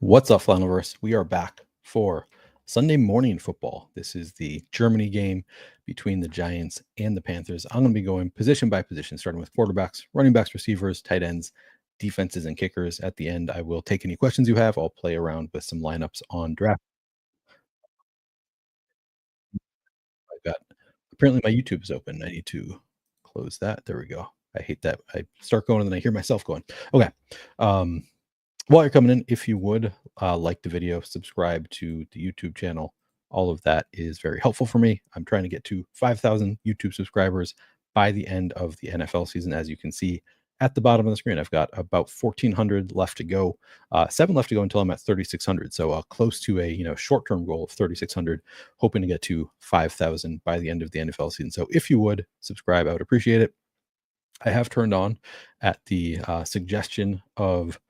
What's up, Flannelverse? We are back for Sunday morning football. This is the Germany game between the Giants and the Panthers. I'm going to be going position by position, starting with quarterbacks, running backs, receivers, tight ends, defenses, and kickers. At the end, I will take any questions you have. I'll play around with some lineups on draft. I've got apparently my YouTube is open. I need to close that. There we go. I hate that. I start going and then I hear myself going. Okay. Um, While you're coming in, if you would like the video, subscribe to the YouTube channel. All of that is very helpful for me. I'm trying to get to 5,000 YouTube subscribers by the end of the NFL season. As you can see at the bottom of the screen, I've got about 1,400 left to go, 7 left to go until I'm at 3,600. So close to a short-term goal of 3,600. Hoping to get to 5,000 by the end of the NFL season. So if you would subscribe, I would appreciate it. I have turned on at the suggestion of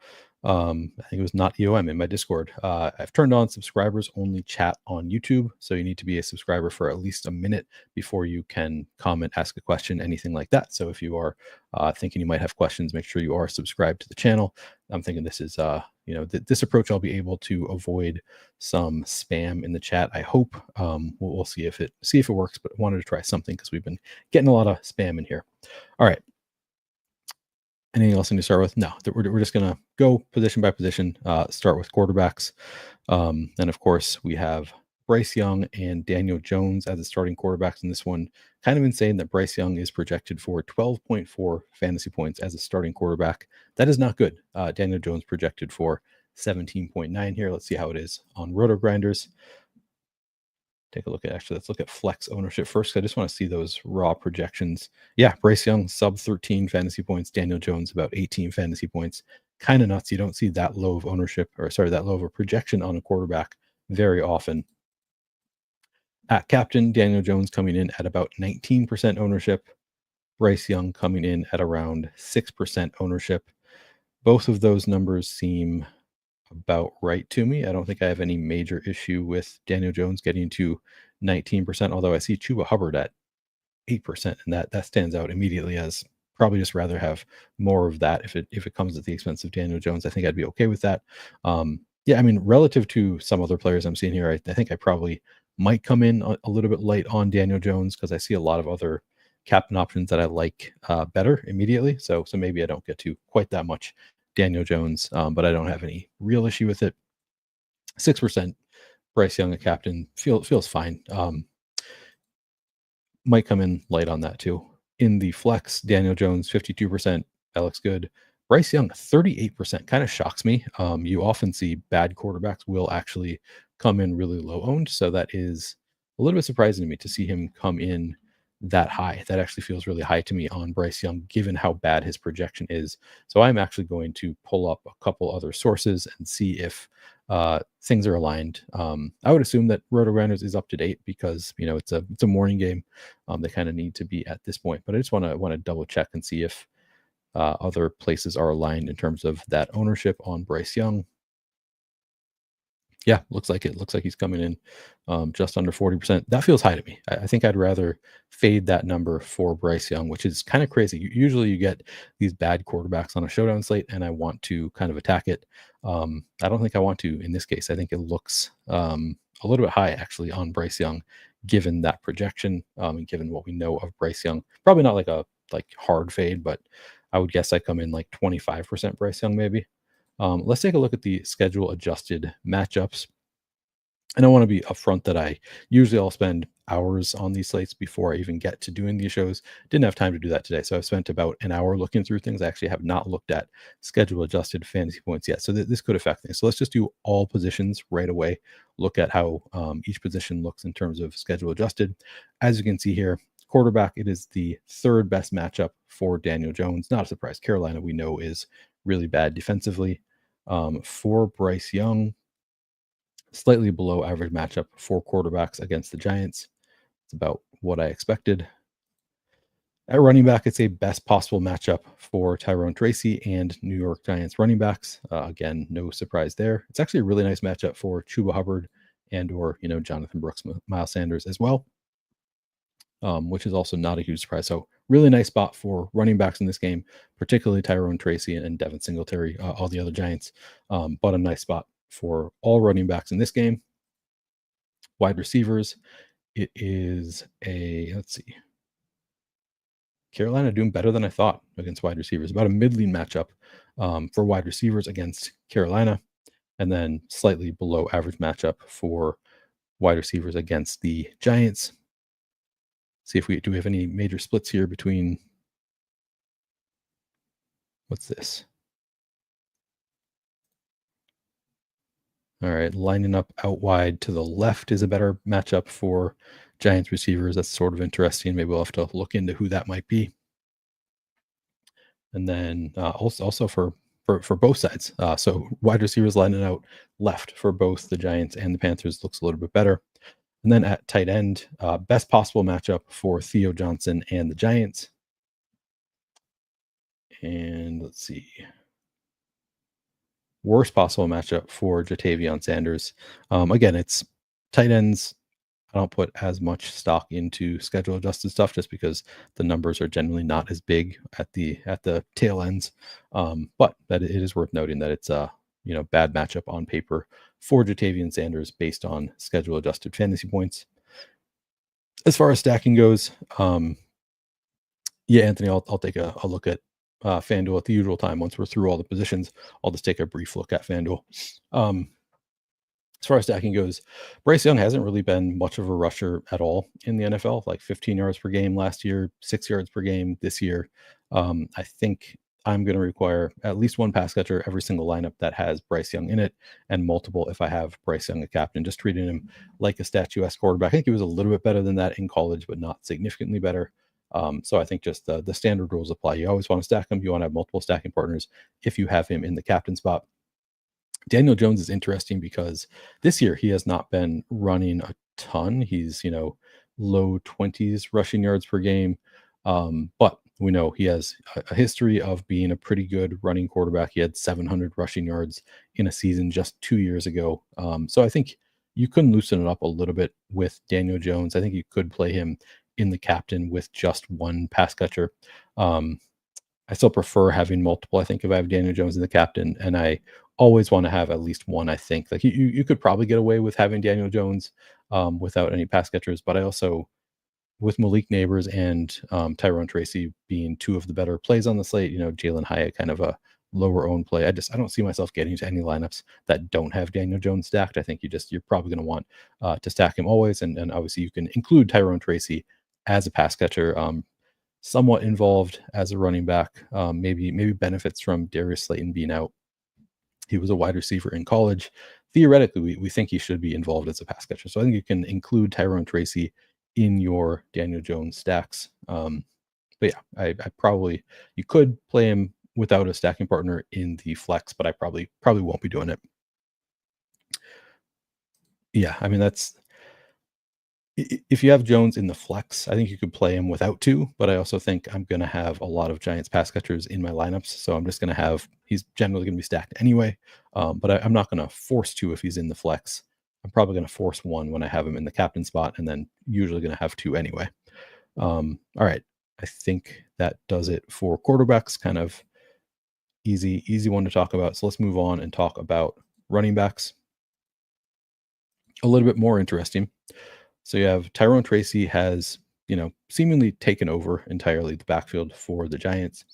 I think it was not EOM in my Discord. I've turned on subscribers only chat on YouTube. So you need to be a subscriber for at least a minute before you can comment, ask a question, anything like that. So if you are thinking you might have questions, make sure you are subscribed to the channel. I'm thinking this is, this approach, I'll be able to avoid some spam in the chat. I hope we'll see if it works, but I wanted to try something because we've been getting a lot of spam in here. All right. Anything else to start with? No, we're just going to go position by position, start with quarterbacks. And of course, we have Bryce Young and Daniel Jones as the starting quarterbacks in this one. Kind of insane that Bryce Young is projected for 12.4 fantasy points as a starting quarterback. That is not good. Daniel Jones projected for 17.9 here. Let's see how it is on Roto Grinders. Take a look at let's look at flex ownership first. I just want to see those raw projections. Yeah, Bryce Young sub 13 fantasy points, Daniel Jones about 18 fantasy points. Kind of nuts. You don't see that low of ownership, or sorry, that low of a projection on a quarterback very often. At captain, Daniel Jones coming in at about 19% ownership. Bryce Young coming in at around 6% ownership. Both of those numbers seem about right to me. I don't think I have any major issue with Daniel Jones getting to 19%, although I see Chuba Hubbard at 8%, and that stands out immediately as probably just rather have more of that if it comes at the expense of Daniel Jones. I think I'd be okay with that. Yeah, I mean, relative to some other players I'm seeing here, I think I probably might come in a little bit light on Daniel Jones because I see a lot of other captain options that I like better immediately. So maybe I don't get to quite that much Daniel Jones, but I don't have any real issue with it. 6% Bryce Young, a captain, feels fine. Might come in light on that too. In the flex, Daniel Jones, 52%. That looks good. Bryce Young, 38%. Kind of shocks me. You often see bad quarterbacks will actually come in really low owned. So that is a little bit surprising to me to see him come in that high. That actually feels really high to me on Bryce Young, given how bad his projection is. So I'm actually going to pull up a couple other sources and see if things are aligned. I would assume that Roto Grinders is up to date because it's a morning game. They kind of need to be at this point, but I just want to double check and see if other places are aligned in terms of that ownership on Bryce Young. Yeah, looks like it. Looks like he's coming in just under 40%. That feels high to me. I think I'd rather fade that number for Bryce Young, which is kind of crazy. Usually you get these bad quarterbacks on a showdown slate, and I want to kind of attack it. I don't think I want to in this case. I think it looks a little bit high actually on Bryce Young, given that projection and given what we know of Bryce Young. Probably not like a hard fade, but I would guess I come in like 25% Bryce Young maybe. Let's take a look at the schedule adjusted matchups. And I want to be upfront that I'll spend hours on these slates before I even get to doing these shows. Didn't have time to do that today. So I've spent about an hour looking through things. I actually have not looked at schedule adjusted fantasy points yet. So this could affect things. So let's just do all positions right away. Look at how each position looks in terms of schedule adjusted. As you can see here, quarterback, it is the third best matchup for Daniel Jones. Not a surprise. Carolina, we know, is really bad defensively. For Bryce Young, slightly below average matchup for quarterbacks against the Giants. It's about what I expected. At running back, it's a best possible matchup for Tyrone, Tracy, and New York Giants running backs. Again, no surprise there. It's actually a really nice matchup for Chuba Hubbard or Jonathan Brooks, Miles Sanders as well, which is also not a huge surprise. So really nice spot for running backs in this game, particularly Tyrone, Tracy, and Devin Singletary, all the other Giants, but a nice spot for all running backs in this game. Wide receivers, it is let's see. Carolina doing better than I thought against wide receivers. About a mid-lean matchup for wide receivers against Carolina, and then slightly below average matchup for wide receivers against the Giants. See if we have any major splits here between. What's this? All right, lining up out wide to the left is a better matchup for Giants receivers. That's sort of interesting. Maybe we'll have to look into who that might be. And then also for both sides. So wide receivers lining out left for both the Giants and the Panthers looks a little bit better. And then at tight end, best possible matchup for Theo Johnson and the Giants. And let's see. Worst possible matchup for Jatavion Sanders. Again, it's tight ends. I don't put as much stock into schedule adjusted stuff just because the numbers are generally not as big at the tail ends. But that it is worth noting that it's a bad matchup on paper for Jatavion Sanders based on schedule adjusted fantasy points. As far as stacking goes, yeah, Anthony, I'll take a look at FanDuel at the usual time. Once we're through all the positions, I'll just take a brief look at FanDuel. As far as stacking goes, Bryce Young hasn't really been much of a rusher at all in the NFL, like 15 yards per game last year, 6 yards per game this year. I think I'm going to require at least one pass catcher every single lineup that has Bryce Young in it, and multiple if I have Bryce Young a captain, just treating him like a statuesque quarterback. I think he was a little bit better than that in college, but not significantly better. So I think just the standard rules apply. You always want to stack him. You want to have multiple stacking partners if you have him in the captain spot. Daniel Jones is interesting because this year he has not been running a ton. He's, low 20s rushing yards per game. But we know he has a history of being a pretty good running quarterback. He had 700 rushing yards in a season just 2 years ago. So I think you can loosen it up a little bit with Daniel Jones. I think you could play him in the captain with just one pass catcher. I still prefer having multiple. I think if I have Daniel Jones in the captain, and I always want to have at least one, I think like you could probably get away with having Daniel Jones without any pass catchers. But I also, with Malik Nabers and Tyrone Tracy being two of the better plays on the slate, Jalen Hyatt kind of a lower owned play. I don't see myself getting to any lineups that don't have Daniel Jones stacked. I think you're probably going to want to stack him always. And obviously you can include Tyrone Tracy as a pass catcher. Somewhat involved as a running back, maybe benefits from Darius Slayton being out. He was a wide receiver in college. Theoretically, we think he should be involved as a pass catcher. So I think you can include Tyrone Tracy in your Daniel Jones stacks. But yeah, I probably, you could play him without a stacking partner in the flex, but I probably won't be doing it. Yeah, I mean, that's, if you have Jones in the flex, I think you could play him without two, but I also think I'm going to have a lot of Giants pass catchers in my lineups. So I'm just going to have, he's generally going to be stacked anyway. But I'm not going to force two if he's in the flex. I'm probably going to force one when I have him in the captain spot, and then usually going to have two anyway. All right. I think that does it for quarterbacks. Kind of easy one to talk about. So let's move on and talk about running backs. A little bit more interesting. So you have Tyrone Tracy has, seemingly taken over entirely the backfield for the Giants.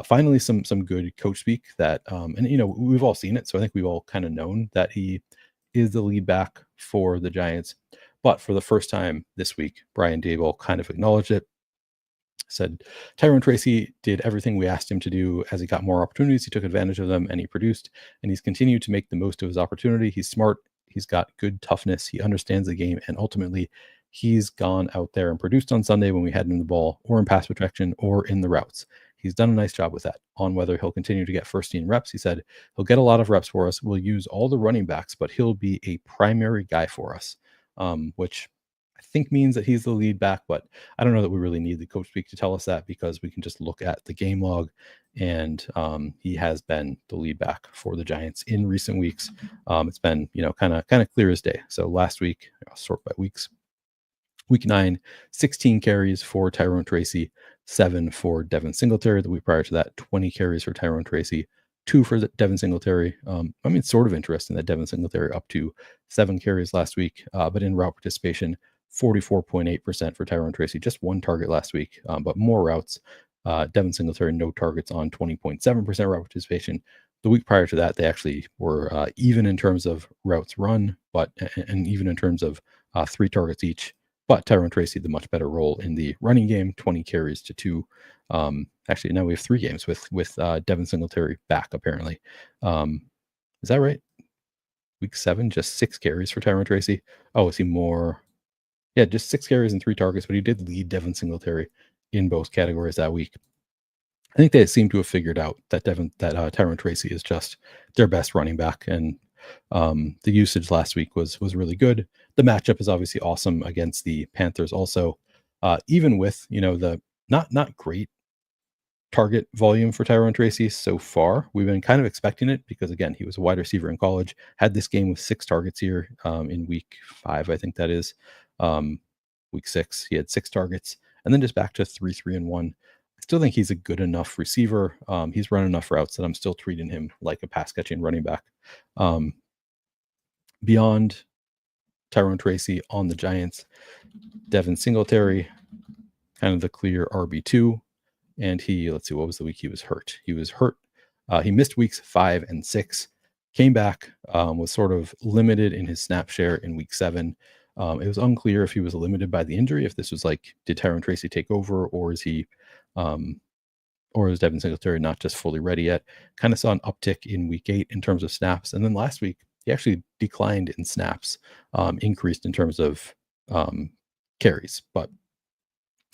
Finally, some good coach speak that, and we've all seen it. So I think we've all kind of known that he is the lead back for the Giants. But for the first time this week, Brian Daboll kind of acknowledged it. Said Tyrone Tracy did everything we asked him to do. As he got more opportunities, he took advantage of them and he produced. And he's continued to make the most of his opportunity. He's smart. He's got good toughness. He understands the game. And ultimately, he's gone out there and produced on Sunday when we had him the ball, or in pass protection, or in the routes. He's done a nice job with that. On whether he'll continue to get first team reps, he said, he'll get a lot of reps for us. We'll use all the running backs, but he'll be a primary guy for us, which I think means that he's the lead back. But I don't know that we really need the coach speak to tell us that, because we can just look at the game log, and he has been the lead back for the Giants in recent weeks. It's been, kind of clear as day. So last week, I'll sort by weeks. Week 9, 16 carries for Tyrone Tracy, 7 for Devin Singletary. The week prior to that, 20 carries for Tyrone Tracy, 2 for Devin Singletary. I mean, sort of interesting that Devin Singletary up to 7 carries last week, but in route participation, 44.8% for Tyrone Tracy, just 1 target last week, but more routes. Devin Singletary, no targets on 20.7% route participation. The week prior to that, they actually were even in terms of routes run, and even in terms of 3 targets each. But Tyrone Tracy, the much better role in the running game, 20 carries to 2. Actually, now we have 3 games with Devin Singletary back, apparently. Is that right? Week 7, just 6 carries for Tyrone Tracy. Oh, is he more? Yeah, just 6 carries and 3 targets, but he did lead Devin Singletary in both categories that week. I think they seem to have figured out that Tyrone Tracy is just their best running back, and the usage last week was really good. The matchup is obviously awesome against the Panthers also, even with, the not great target volume for Tyrone Tracy so far. We've been kind of expecting it because, again, he was a wide receiver in college, had this game with 6 targets here in week 5, I think that is. Week 6, he had 6 targets, and then just back to 3, 3, and 1. I still think he's a good enough receiver. He's run enough routes that I'm still treating him like a pass catching running back. Beyond Tyrone Tracy on the Giants, Devin Singletary, kind of the clear RB2. And let's see, what was the week he was hurt? He was hurt. He missed weeks 5 and 6, came back, was sort of limited in his snap share in week 7. It was unclear if he was limited by the injury, if this was like, did Tyrone Tracy take over, or is Devin Singletary not just fully ready yet? Kind of saw an uptick in week 8 in terms of snaps. And then last week, he actually declined in snaps, increased in terms of carries. But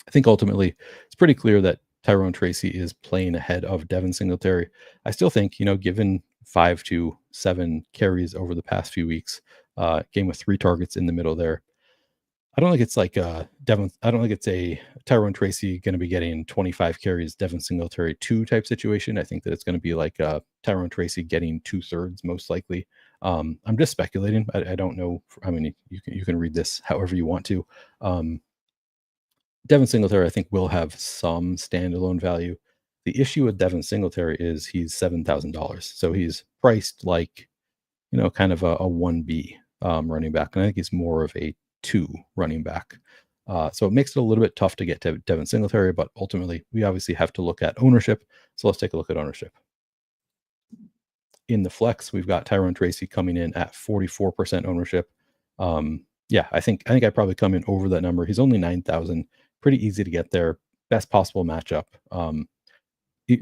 I think ultimately it's pretty clear that Tyrone Tracy is playing ahead of Devin Singletary. I still think, given 5 to 7 carries over the past few weeks, game with 3 targets in the middle there, I don't think it's like I don't think it's a Tyrone Tracy going to be getting 25 carries, Devin Singletary 2 type situation. I think that it's going to be like Tyrone Tracy getting 2/3 most likely. I'm just speculating. I don't know. I mean, you can read this however you want to. Devin Singletary, I think, will have some standalone value. The issue with Devin Singletary is he's $7,000, so he's priced like, kind of a 1B running back, and I think he's more of a 2 running back. So it makes it a little bit tough to get to Devin Singletary, but ultimately we obviously have to look at ownership. So let's take a look at ownership. In the flex, we've got Tyrone Tracy coming in at 44% ownership. Yeah, I think I probably come in over that number. He's only 9,000, pretty easy to get there. Best possible matchup.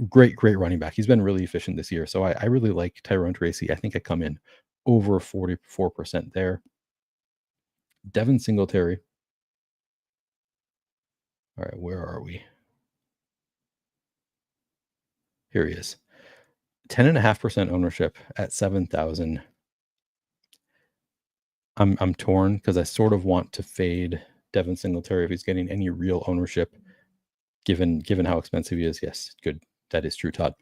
Great running back. He's been really efficient this year. So I really like Tyrone Tracy. I think I come in over 44% there. Devin Singletary. All right, where are we? Here he is. 10.5% ownership at 7,000. I'm torn because I sort of want to fade Devin Singletary if he's getting any real ownership, given how expensive he is. Yes, good. That is true, Todd.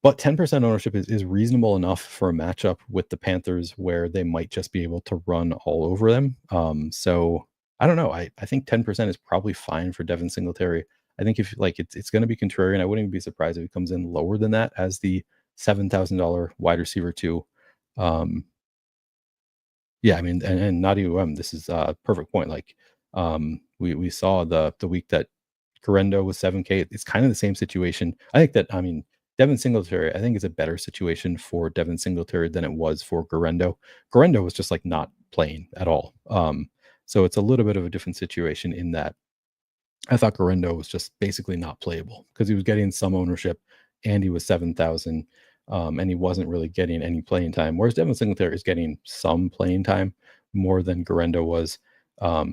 But 10% ownership is reasonable enough for a matchup with the Panthers where they might just be able to run all over them. So I don't know. I think 10% is probably fine for Devin Singletary. I think if it's going to be contrarian, I wouldn't even be surprised if he comes in lower than that as the $7,000 wide receiver too. Yeah, I mean, and not even this is a perfect point. Like we saw the week that Garendo was 7K. It's kind of the same situation. I think that, Devin Singletary, I think, is a better situation for Devin Singletary than it was for Garendo. Garendo was just like not playing at all. So it's a little bit of a different situation in that I thought Garendo was just basically not playable because he was getting some ownership and he was 7,000 and he wasn't really getting any playing time. Whereas Devin Singletary is getting some playing time more than Garendo was.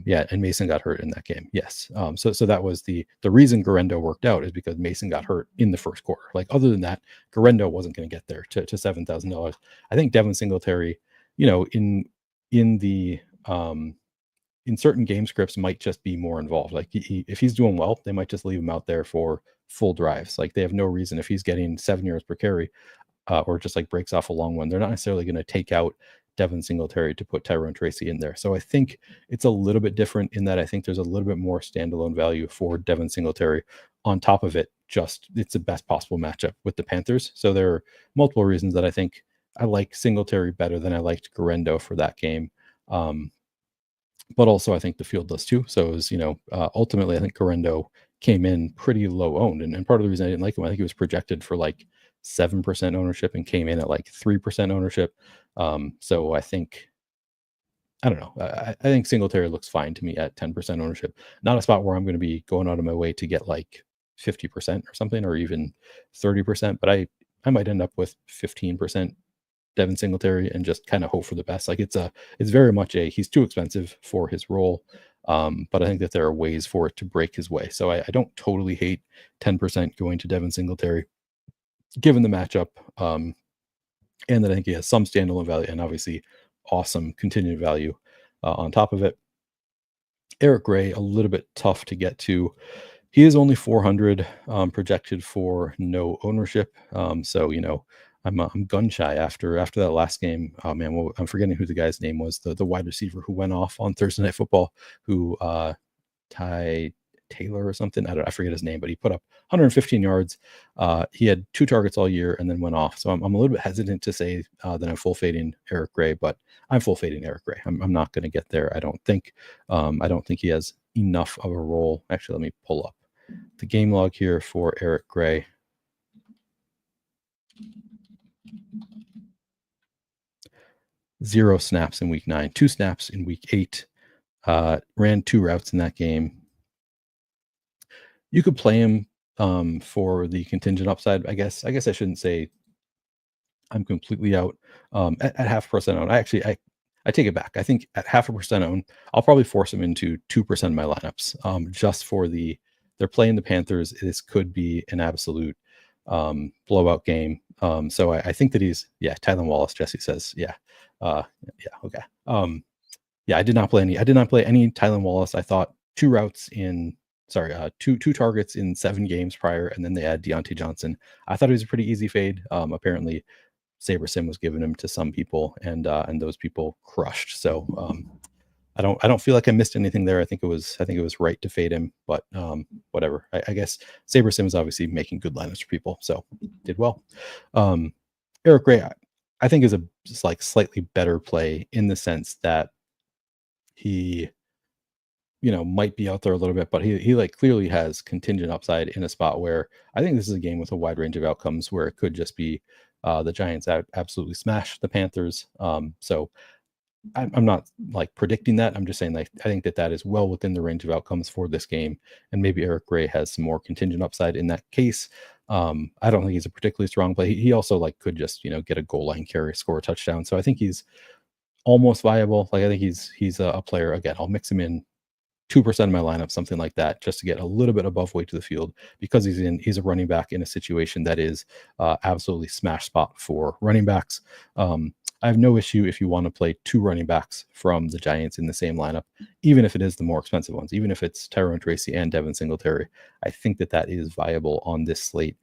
Yeah, and Mason got hurt in that game. Yes. So that was the reason Garendo worked out is because Mason got hurt in the first quarter. Like other than that, Garendo wasn't going to get there to $7,000. I think Devin Singletary, in the in certain game scripts might just be more involved. Like if he's doing well, they might just leave him out there for full drives. Like they have no reason if he's getting 7 yards per carry or just like breaks off a long one. They're not necessarily going to take out Devin Singletary to put Tyrone Tracy in there. So I think it's a little bit different in that I think there's a little bit more standalone value for Devin Singletary. On top of it, just it's the best possible matchup with the Panthers. So there are multiple reasons that I think I like Singletary better than I liked Garendo for that game. But also I think the field does too. So it was, ultimately I think Garendo came in pretty low owned. And part of the reason I didn't like him, I think he was projected for like 7% ownership and came in at like 3% ownership. So I don't know. I think Singletary looks fine to me at 10% ownership. Not a spot where I'm going to be going out of my way to get like 50% or something, or even 30%, but I might end up with 15% Devin Singletary and just kind of hope for the best. Like it's very much he's too expensive for his role. But I think that there are ways for it to break his way. So I don't totally hate 10% going to Devin Singletary, given the matchup. And that I think he has some standalone value and obviously awesome continued value on top of it. Eric Gray, a little bit tough to get to. He is only 400 projected for no ownership. So, I'm gun shy after that last game. Oh man, well, I'm forgetting who the guy's name was. The wide receiver who went off on Thursday Night Football, who Ty Taylor or something. I forget his name, but he put up 115 yards. He had 2 targets all year and then went off. So I'm a little bit hesitant to say that I'm full fading Eric Gray, but I'm full fading Eric Gray. I'm not going to get there. I don't think he has enough of a role. Actually, let me pull up the game log here for Eric Gray. Zero snaps in week 9, 2 snaps in week 8, ran 2 routes in that game. You could play him for the contingent upside. I guess I shouldn't say I'm completely out at 0.5% own. I take it back. I think at 0.5% own, I'll probably force him into 2% of my lineups just for they're playing the Panthers. This could be an absolute blowout game. So I think that Tylan Wallace, Jesse says, okay. I did not play any Tylan Wallace. I thought 2 targets in 7 games prior, and then they add Deontay Johnson. I thought it was a pretty easy fade. Apparently Saber Sim was giving him to some people, and those people crushed. So I don't feel like I missed anything there. I think it was right to fade him, but whatever. I guess Saber Sim is obviously making good lineups for people, so did well. Eric Gray, I think is a just like slightly better play in the sense that he, might be out there a little bit, but he like clearly has contingent upside in a spot where I think this is a game with a wide range of outcomes where it could just be the Giants absolutely smash the Panthers. So I'm not like predicting that. I'm just saying like I think that is well within the range of outcomes for this game, and maybe Eric Gray has some more contingent upside in that case. I don't think he's a particularly strong play. He also like could just get a goal line carry, score a touchdown. So I think he's almost viable. Like I think he's a player. Again, I'll mix him in 2% of my lineup, something like that, just to get a little bit above weight to the field because he's a running back in a situation that is absolutely smash spot for running backs. I have no issue if you want to play 2 running backs from the Giants in the same lineup, even if it is the more expensive ones, even if it's Tyrone Tracy and Devin Singletary. I think that is viable on this slate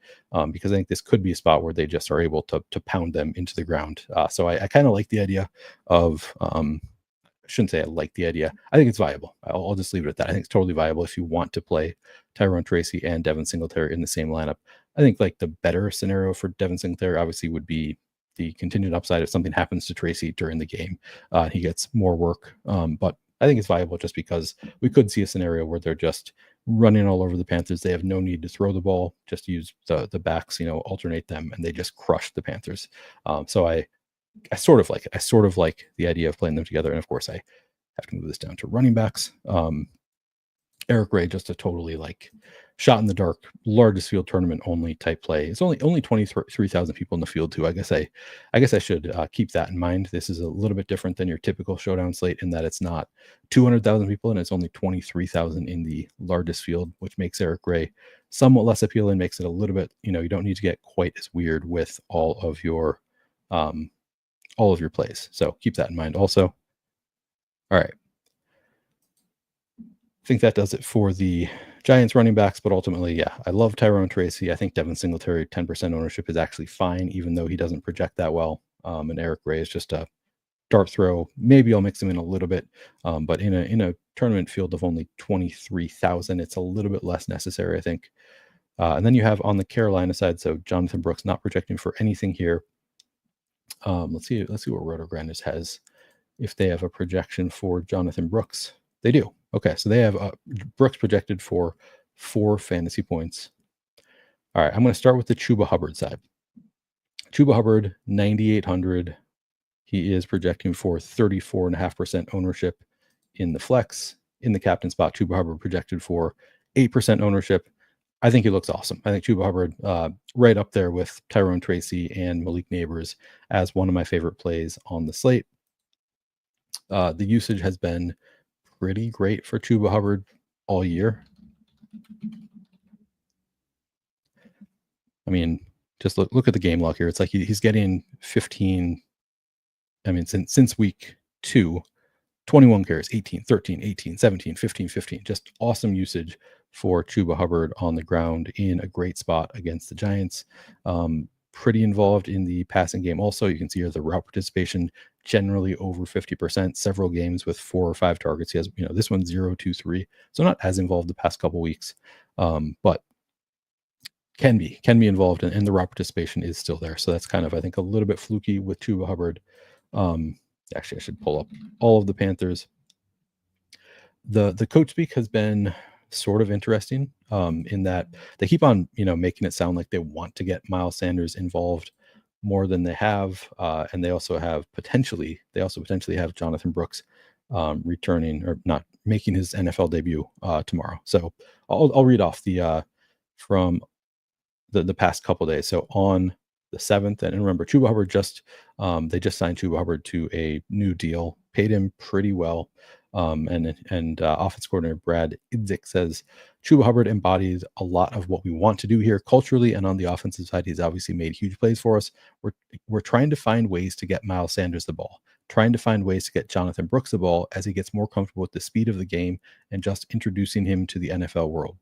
because I think this could be a spot where they just are able to pound them into the ground. So I kind of like the idea of I shouldn't say I like the idea. I think it's viable. I'll just leave it at that. I think it's totally viable if you want to play Tyrone Tracy and Devin Singletary in the same lineup. I think like the better scenario for Devin Singletary obviously would be the contingent upside if something happens to Tracy during the game. He gets more work. But I think it's viable just because we could see a scenario where they're just running all over the Panthers. They have no need to throw the ball, just use the backs, alternate them, and they just crush the Panthers. So I sort of like it. I sort of like the idea of playing them together. And of course, I have to move this down to running backs. Eric Gray, just a totally like shot in the dark, largest field tournament only type play. It's only 23,000 people in the field too. I guess I should keep that in mind. This is a little bit different than your typical showdown slate in that it's not 200,000 people and it's only 23,000 in the largest field, which makes Eric Gray somewhat less appealing, makes it a little bit, you don't need to get quite as weird with all of your plays. So keep that in mind also. All right. I think that does it for the Giants running backs, but ultimately, I love Tyrone Tracy. I think Devin Singletary, 10% ownership is actually fine, even though he doesn't project that well. And Eric Gray is just a dart throw. Maybe I'll mix him in a little bit, but in a tournament field of only 23,000, it's a little bit less necessary, I think. And then you have on the Carolina side, so Jonathan Brooks not projecting for anything here. Let's see what Roto-Grinders has. If they have a projection for Jonathan Brooks, they do. Okay, so they have Brooks projected for 4 fantasy points. All right, I'm going to start with the Chuba Hubbard side. Chuba Hubbard, 9,800. He is projecting for 34.5% ownership in the flex. In the captain spot, Chuba Hubbard projected for 8% ownership. I think he looks awesome. I think Chuba Hubbard right up there with Tyrone, Tracy, and Malik Nabers as one of my favorite plays on the slate. The usage has been pretty great for Chuba Hubbard all year. I mean, just look at the game log here. It's like he's getting 15. I mean, since week 2, 21 carries, 18, 13, 18, 17, 15, 15. Just awesome usage for Chuba Hubbard on the ground in a great spot against the Giants. Pretty involved in the passing game. Also, you can see here the route participation generally over 50%. Several games with 4 or 5 targets. He has, this one 0, 2, 3. So not as involved the past couple weeks, but can be involved, and the route participation is still there. So that's kind of, I think, a little bit fluky with Chuba Hubbard. Actually, I should pull up all of the Panthers. The coach speak has been sort of interesting in that they keep on, making it sound like they want to get Miles Sanders involved more than they have, and they also potentially have Jonathan Brooks returning or not making his NFL debut tomorrow. So I'll read off the from the past couple days. So on the 7th, and remember, Chuba Hubbard they just signed Chuba Hubbard to a new deal, paid him pretty well. And offense coordinator Brad Idzik says Chuba Hubbard embodies a lot of what we want to do here culturally, and on the offensive side, he's obviously made huge plays for us. We're trying to find ways to get Miles Sanders the ball, trying to find ways to get Jonathan Brooks the ball as he gets more comfortable with the speed of the game and just introducing him to the NFL world.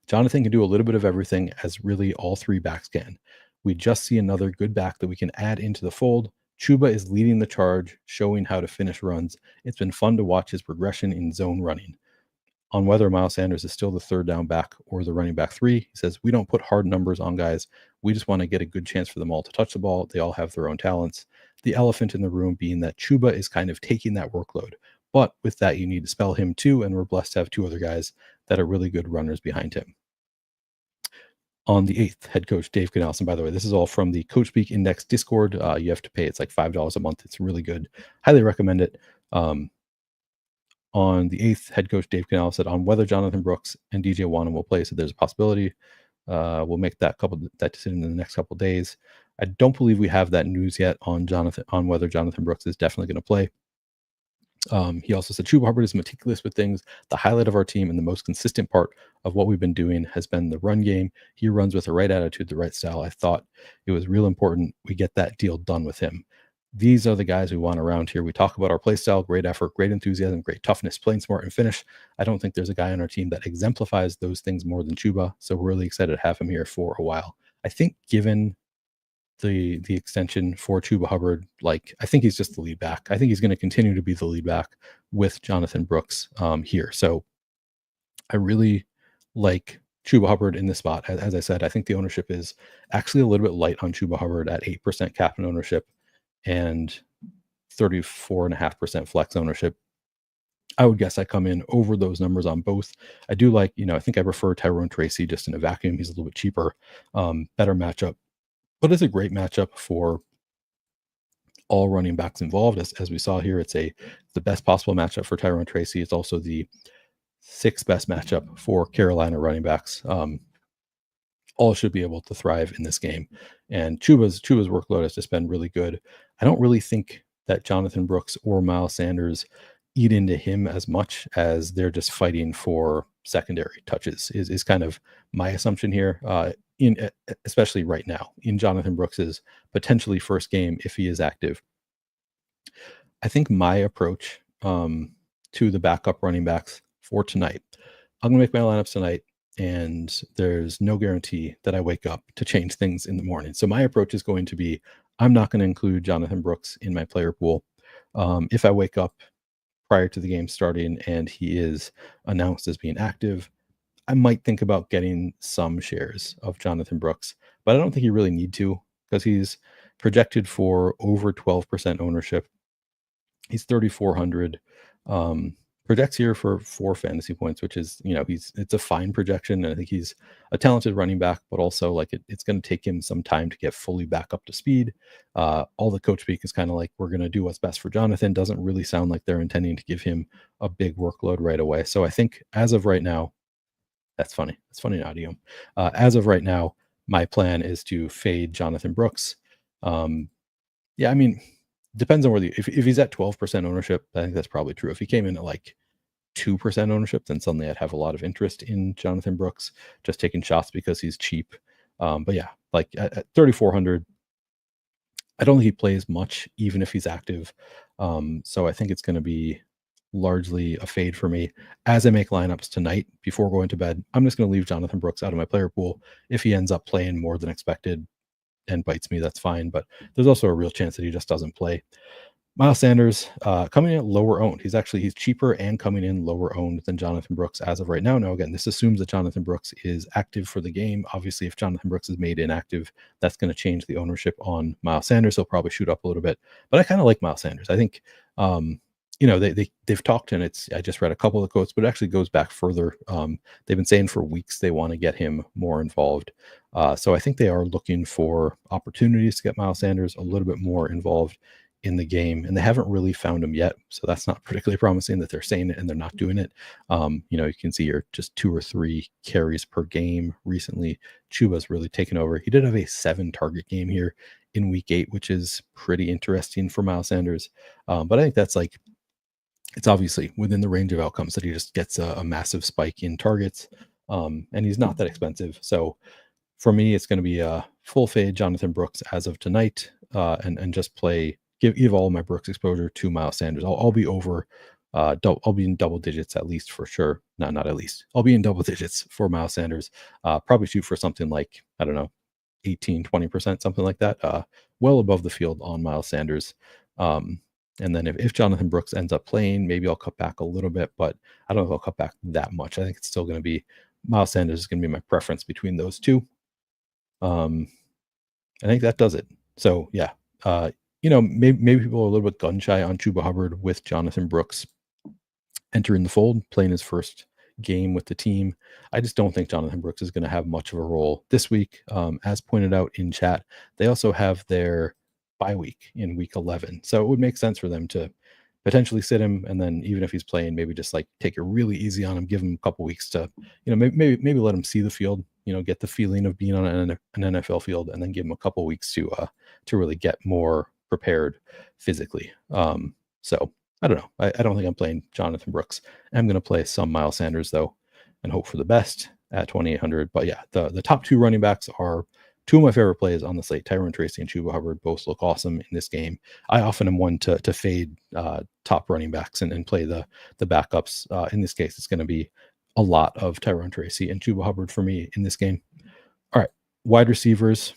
Jonathan can do a little bit of everything, as really all 3 backs can. We just see another good back that we can add into the fold. Chuba is leading the charge, showing how to finish runs. It's been fun to watch his progression in zone running. On whether Miles Sanders is still the 3rd down back or the running back 3, he says, we don't put hard numbers on guys. We just want to get a good chance for them all to touch the ball. They all have their own talents. The elephant in the room being that Chuba is kind of taking that workload. But with that, you need to spell him too, and we're blessed to have 2 other guys that are really good runners behind him. On the 8th, head coach Dave Canelson, by the way, this is all from the Coach Speak Index Discord. You have to pay. It's like $5 a month. It's really good. Highly recommend it. On the 8th, head coach Dave Canelson said on whether Jonathan Brooks and DJ Wanham will play. So there's a possibility. We'll make that decision in the next couple of days. I don't believe we have that news yet on whether Jonathan Brooks is definitely going to play. He also said Chuba Hubbard is meticulous with things. The highlight of our team and the most consistent part of what we've been doing has been the run game. He runs with the right attitude, the right style. I thought it was real important we get that deal done with him. These are the guys we want around here. We talk about our play style, great effort, great enthusiasm, great toughness, playing smart and finish. I don't think there's a guy on our team that exemplifies those things more than Chuba. So we're really excited to have him here for a while. I think given the extension for Chuba Hubbard, I think he's just the lead back. I think he's going to continue to be the lead back with Jonathan Brooks here. So I really like Chuba Hubbard in this spot. As I said, I think the ownership is actually a little bit light on Chuba Hubbard at 8% captain ownership and 34.5% flex ownership. I would guess I come in over those numbers on both. I do like, I think I prefer Tyrone Tracy just in a vacuum. He's a little bit cheaper, better matchup. But it's a great matchup for all running backs involved. As we saw here, it's the best possible matchup for Tyrone Tracy. It's also the 6th best matchup for Carolina running backs. All should be able to thrive in this game. And Chuba's workload has just been really good. I don't really think that Jonathan Brooks or Miles Sanders eat into him as much as they're just fighting for secondary touches is kind of my assumption here. Especially right now in Jonathan Brooks's potentially first game, if he is active. I think my approach to the backup running backs for tonight, I'm going to make my lineups tonight and there's no guarantee that I wake up to change things in the morning. So my approach is going to be, I'm not going to include Jonathan Brooks in my player pool. If I wake up prior to the game starting and he is announced as being active, I might think about getting some shares of Jonathan Brooks, but I don't think you really need to because he's projected for over 12% ownership. He's 3,400. Projects here for 4 fantasy points, which is, it's a fine projection. And I think he's a talented running back, but also like it's going to take him some time to get fully back up to speed. All the coach speak is kind of like, we're going to do what's best for Jonathan. Doesn't really sound like they're intending to give him a big workload right away. So I think as of right now, that's funny. It's funny in audio. As of right now, my plan is to fade Jonathan Brooks. Yeah, I mean, depends on whether if he's at 12% ownership, I think that's probably true. If he came in at like 2% ownership, then suddenly I'd have a lot of interest in Jonathan Brooks, just taking shots because he's cheap. But yeah, like at 3,400, I don't think he plays much, even if he's active. So I think it's going to be largely a fade for me. As I make lineups tonight before going to bed, I'm just going to leave Jonathan Brooks out of my player pool. If he ends up playing more than expected and bites me, that's fine. But there's also a real chance that he just doesn't play. Miles Sanders coming in at lower owned. He's cheaper and coming in lower owned than Jonathan Brooks as of right now. Now, again, this assumes that Jonathan Brooks is active for the game. Obviously, if Jonathan Brooks is made inactive, that's going to change the ownership on Miles Sanders. He'll probably shoot up a little bit. But I kind of like Miles Sanders. I think they've talked, and I just read a couple of quotes, but it actually goes back further. They've been saying for weeks they want to get him more involved. So I think they are looking for opportunities to get Miles Sanders a little bit more involved in the game, and they haven't really found him yet. So that's not particularly promising that they're saying it and they're not doing it. You can see here just 2 or 3 carries per game recently. Chuba's really taken over. He did have a 7 target game here in week 8, which is pretty interesting for Miles Sanders. But I think that's like, it's obviously within the range of outcomes that he just gets a massive spike in targets. And he's not that expensive. So for me, it's going to be a full fade Jonathan Brooks as of tonight, and just give all my Brooks exposure to Miles Sanders. I'll be over, I'll be in double digits at least for sure. Not at least. I'll be in double digits for Miles Sanders. Probably shoot for something like, I don't know, 18, 20%, something like that. Well above the field on Miles Sanders. And then if Jonathan Brooks ends up playing, maybe I'll cut back a little bit, but I don't know if I'll cut back that much. I think it's still going to be Miles Sanders is going to be my preference between those two. I think that does it. So yeah, maybe people are a little bit gun shy on Chuba Hubbard with Jonathan Brooks entering the fold, playing his first game with the team. I just don't think Jonathan Brooks is going to have much of a role this week. As pointed out in chat, they also have their bye week in week 11. So it would make sense for them to potentially sit him, and then even if he's playing, maybe just like take it really easy on him, give him a couple weeks to, maybe let him see the field, get the feeling of being on an NFL field, and then give him a couple weeks to really get more prepared physically. So I don't know. I don't think I'm playing Jonathan Brooks. I'm going to play some Miles Sanders though, and hope for the best at 2,800. But yeah, the top 2 running backs are 2 of my favorite plays on the slate. Tyrone, Tracy, and Chuba Hubbard both look awesome in this game. I often am one to fade top running backs and play the backups. In this case, it's going to be a lot of Tyrone, Tracy, and Chuba Hubbard for me in this game. All right, wide receivers.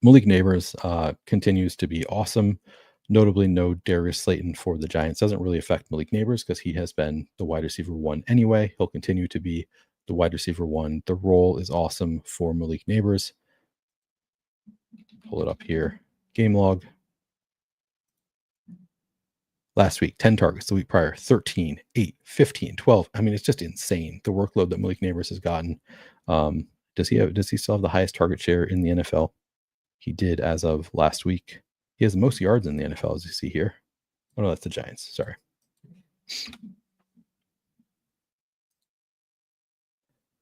Malik Nabers continues to be awesome. Notably, no Darius Slayton for the Giants. Doesn't really affect Malik Nabers because he has been the wide receiver 1 anyway. He'll continue to be the wide receiver 1. The role is awesome for Malik Nabers. Pull it up here. Game log. Last week, 10 targets. The week prior, 13, 8, 15, 12. I mean, it's just insane, the workload that Malik Nabers has gotten. Does he still have the highest target share in the NFL? He did as of last week. He has the most yards in the NFL, as you see here. Oh, no, that's the Giants. Sorry.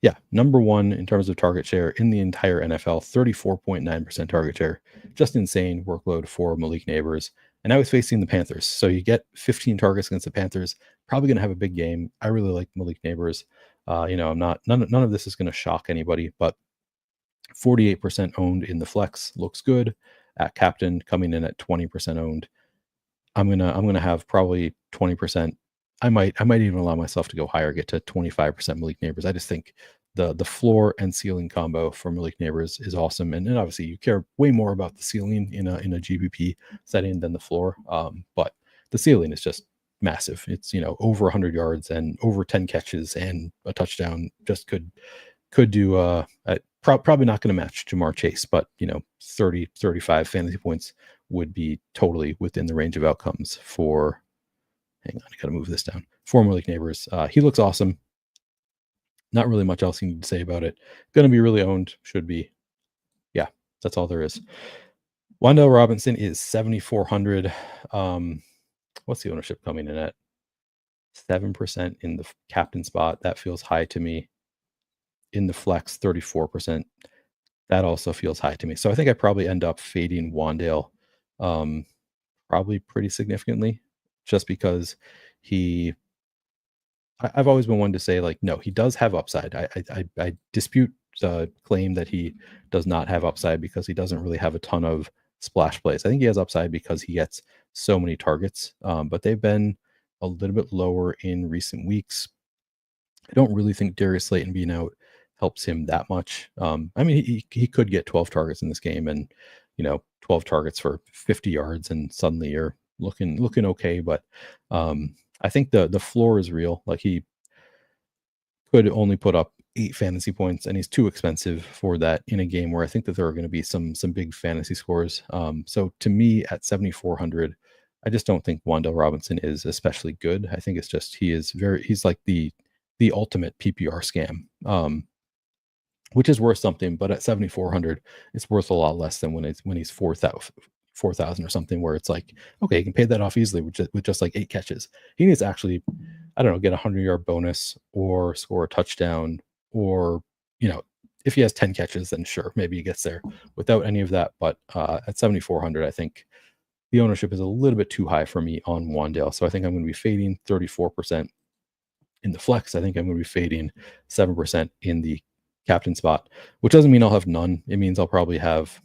Yeah, number 1 in terms of target share in the entire NFL, 34.9% target share. Just insane workload for Malik Nabers. And now he's facing the Panthers. So you get 15 targets against the Panthers. Probably going to have a big game. I really like Malik Nabers. I'm not, none of this is going to shock anybody, but 48% owned in the flex looks good. At captain, coming in at 20% owned. I'm gonna have probably 20% I might even allow myself to go higher, get to 25% Malik Nabers. I just think the floor and ceiling combo for Malik Nabers is awesome, and obviously you care way more about the ceiling in a GPP setting than the floor. But the ceiling is just massive. It's over 100 yards and over 10 catches and a touchdown. Just could do probably not going to match Jamar Chase, but 30 35 fantasy points would be totally within the range of outcomes for. Hang on, I got to move this down. For Malik Nabers, he looks awesome. Not really much else you need to say about it. Going to be really owned. Should be. Yeah, that's all there is. Wan'Dale Robinson is 7,400. What's the ownership coming in at? 7% in the captain spot. That feels high to me. In the flex, 34%. That also feels high to me. So I think I probably end up fading Wan'Dale probably pretty significantly, just because I've always been one to say, like, no, he does have upside. I dispute the claim that he does not have upside because he doesn't really have a ton of splash plays. I think he has upside because he gets so many targets, but they've been a little bit lower in recent weeks. I don't really think Darius Slayton being out helps him that much. I mean, he could get 12 targets in this game, and 12 targets for 50 yards, and suddenly you're looking okay. But I think the floor is real. Like, he could only put up 8 fantasy points, and he's too expensive for that in a game where I think that there are going to be some big fantasy scores. So to me, at 7,400, I just don't think Wan'Dale Robinson is especially good. I think it's just he's like the ultimate PPR scam, which is worth something, but at 7,400, it's worth a lot less than when he's 4,000 or something, where it's like, okay, you can pay that off easily with just like 8 catches. He needs to actually, I don't know, get a 100-yard bonus or score a touchdown, or if he has 10 catches, then sure, maybe he gets there without any of that. But at 7,400, I think the ownership is a little bit too high for me on Wan'Dale. So I think I'm going to be fading 34% in the flex. I think I'm going to be fading 7% in the captain spot, which doesn't mean I'll have none. It means I'll probably have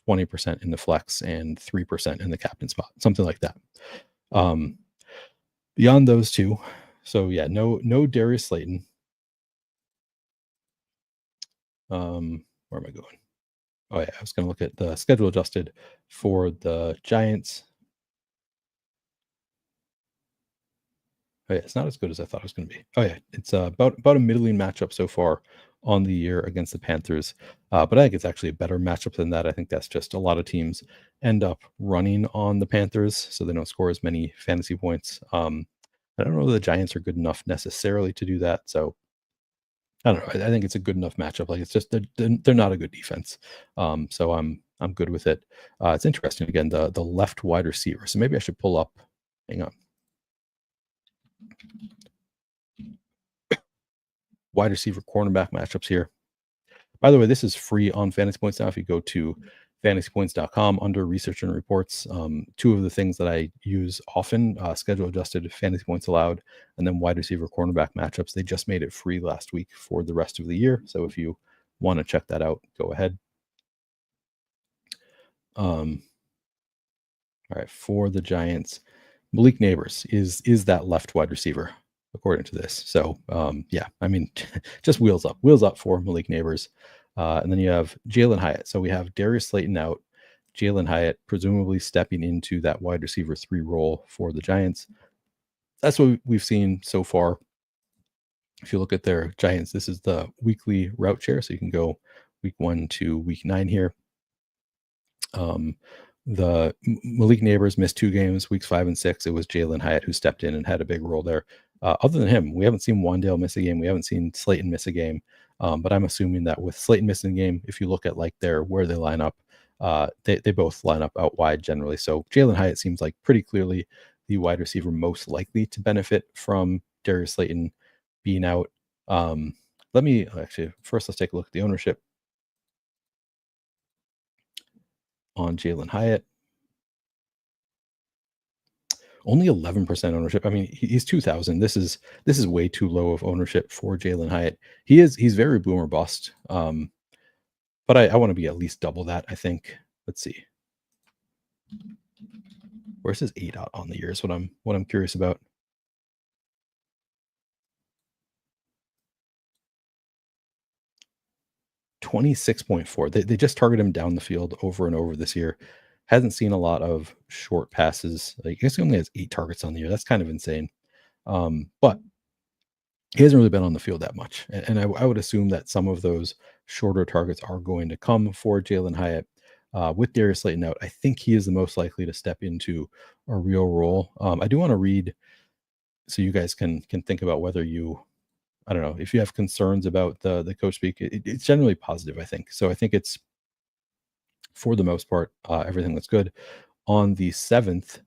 20% in the flex and 3% in the captain spot, something like that. Beyond those two, so yeah, no Darius Slayton. Where am I going? Oh yeah, I was going to look at the schedule adjusted for the Giants. Oh yeah, it's not as good as I thought it was going to be. Oh yeah, it's about a middling matchup so far on the year against the Panthers, but I think it's actually a better matchup than that. I think that's just a lot of teams end up running on the Panthers, so they don't score as many fantasy points. I don't know that the Giants are good enough necessarily to do that, so I don't know. I think it's a good enough matchup. Like, it's just they're not a good defense, so I'm good with it. It's interesting again, the left wide receiver. So maybe I should pull up. Hang on. Wide receiver cornerback matchups here. By the way, this is free on Fantasy Points now. If you go to fantasypoints.com under research and reports, 2 of the things that I use often, schedule adjusted fantasy points allowed, and then wide receiver cornerback matchups. They just made it free last week for the rest of the year. So if you want to check that out, go ahead. All right, for the Giants, Malik Nabers is that left wide receiver, according to this. So yeah, I mean, just wheels up for Malik Nabers. And then you have Jalen Hyatt. So we have Darius Slayton out, Jalen Hyatt presumably stepping into that wide receiver 3 role for the Giants. That's what we've seen so far. If you look at their Giants, this is the weekly route share. So you can go week 1 to week 9 here. The Malik Nabers missed 2 games, weeks 5 and 6. It was Jalen Hyatt who stepped in and had a big role there. Other than him, we haven't seen Wan'Dale miss a game. We haven't seen Slayton miss a game. But I'm assuming that with Slayton missing a game, if you look at like where they line up, they both line up out wide generally. So Jalen Hyatt seems like pretty clearly the wide receiver most likely to benefit from Darius Slayton being out. Let me actually first let's take a look at the ownership on Jalen Hyatt. Only 11% ownership. I mean, he's 2,000. This is way too low of ownership for Jalen Hyatt. He's very boomer bust. But I want to be at least double that, I think. Let's see. Where's his 8 out on the year is what I'm curious about. 26.4. They just target him down the field over and over this year. Hasn't seen a lot of short passes. I guess he only has 8 targets on the year. That's kind of insane. But he hasn't really been on the field that much. And I would assume that some of those shorter targets are going to come for Jalen Hyatt. With Darius Slayton out, I think he is the most likely to step into a real role. I do want to read so you guys can think about whether you, I don't know, if you have concerns about the coach speak. It's generally positive, I think. So I think it's, for the most part, everything looks good. On the 7th,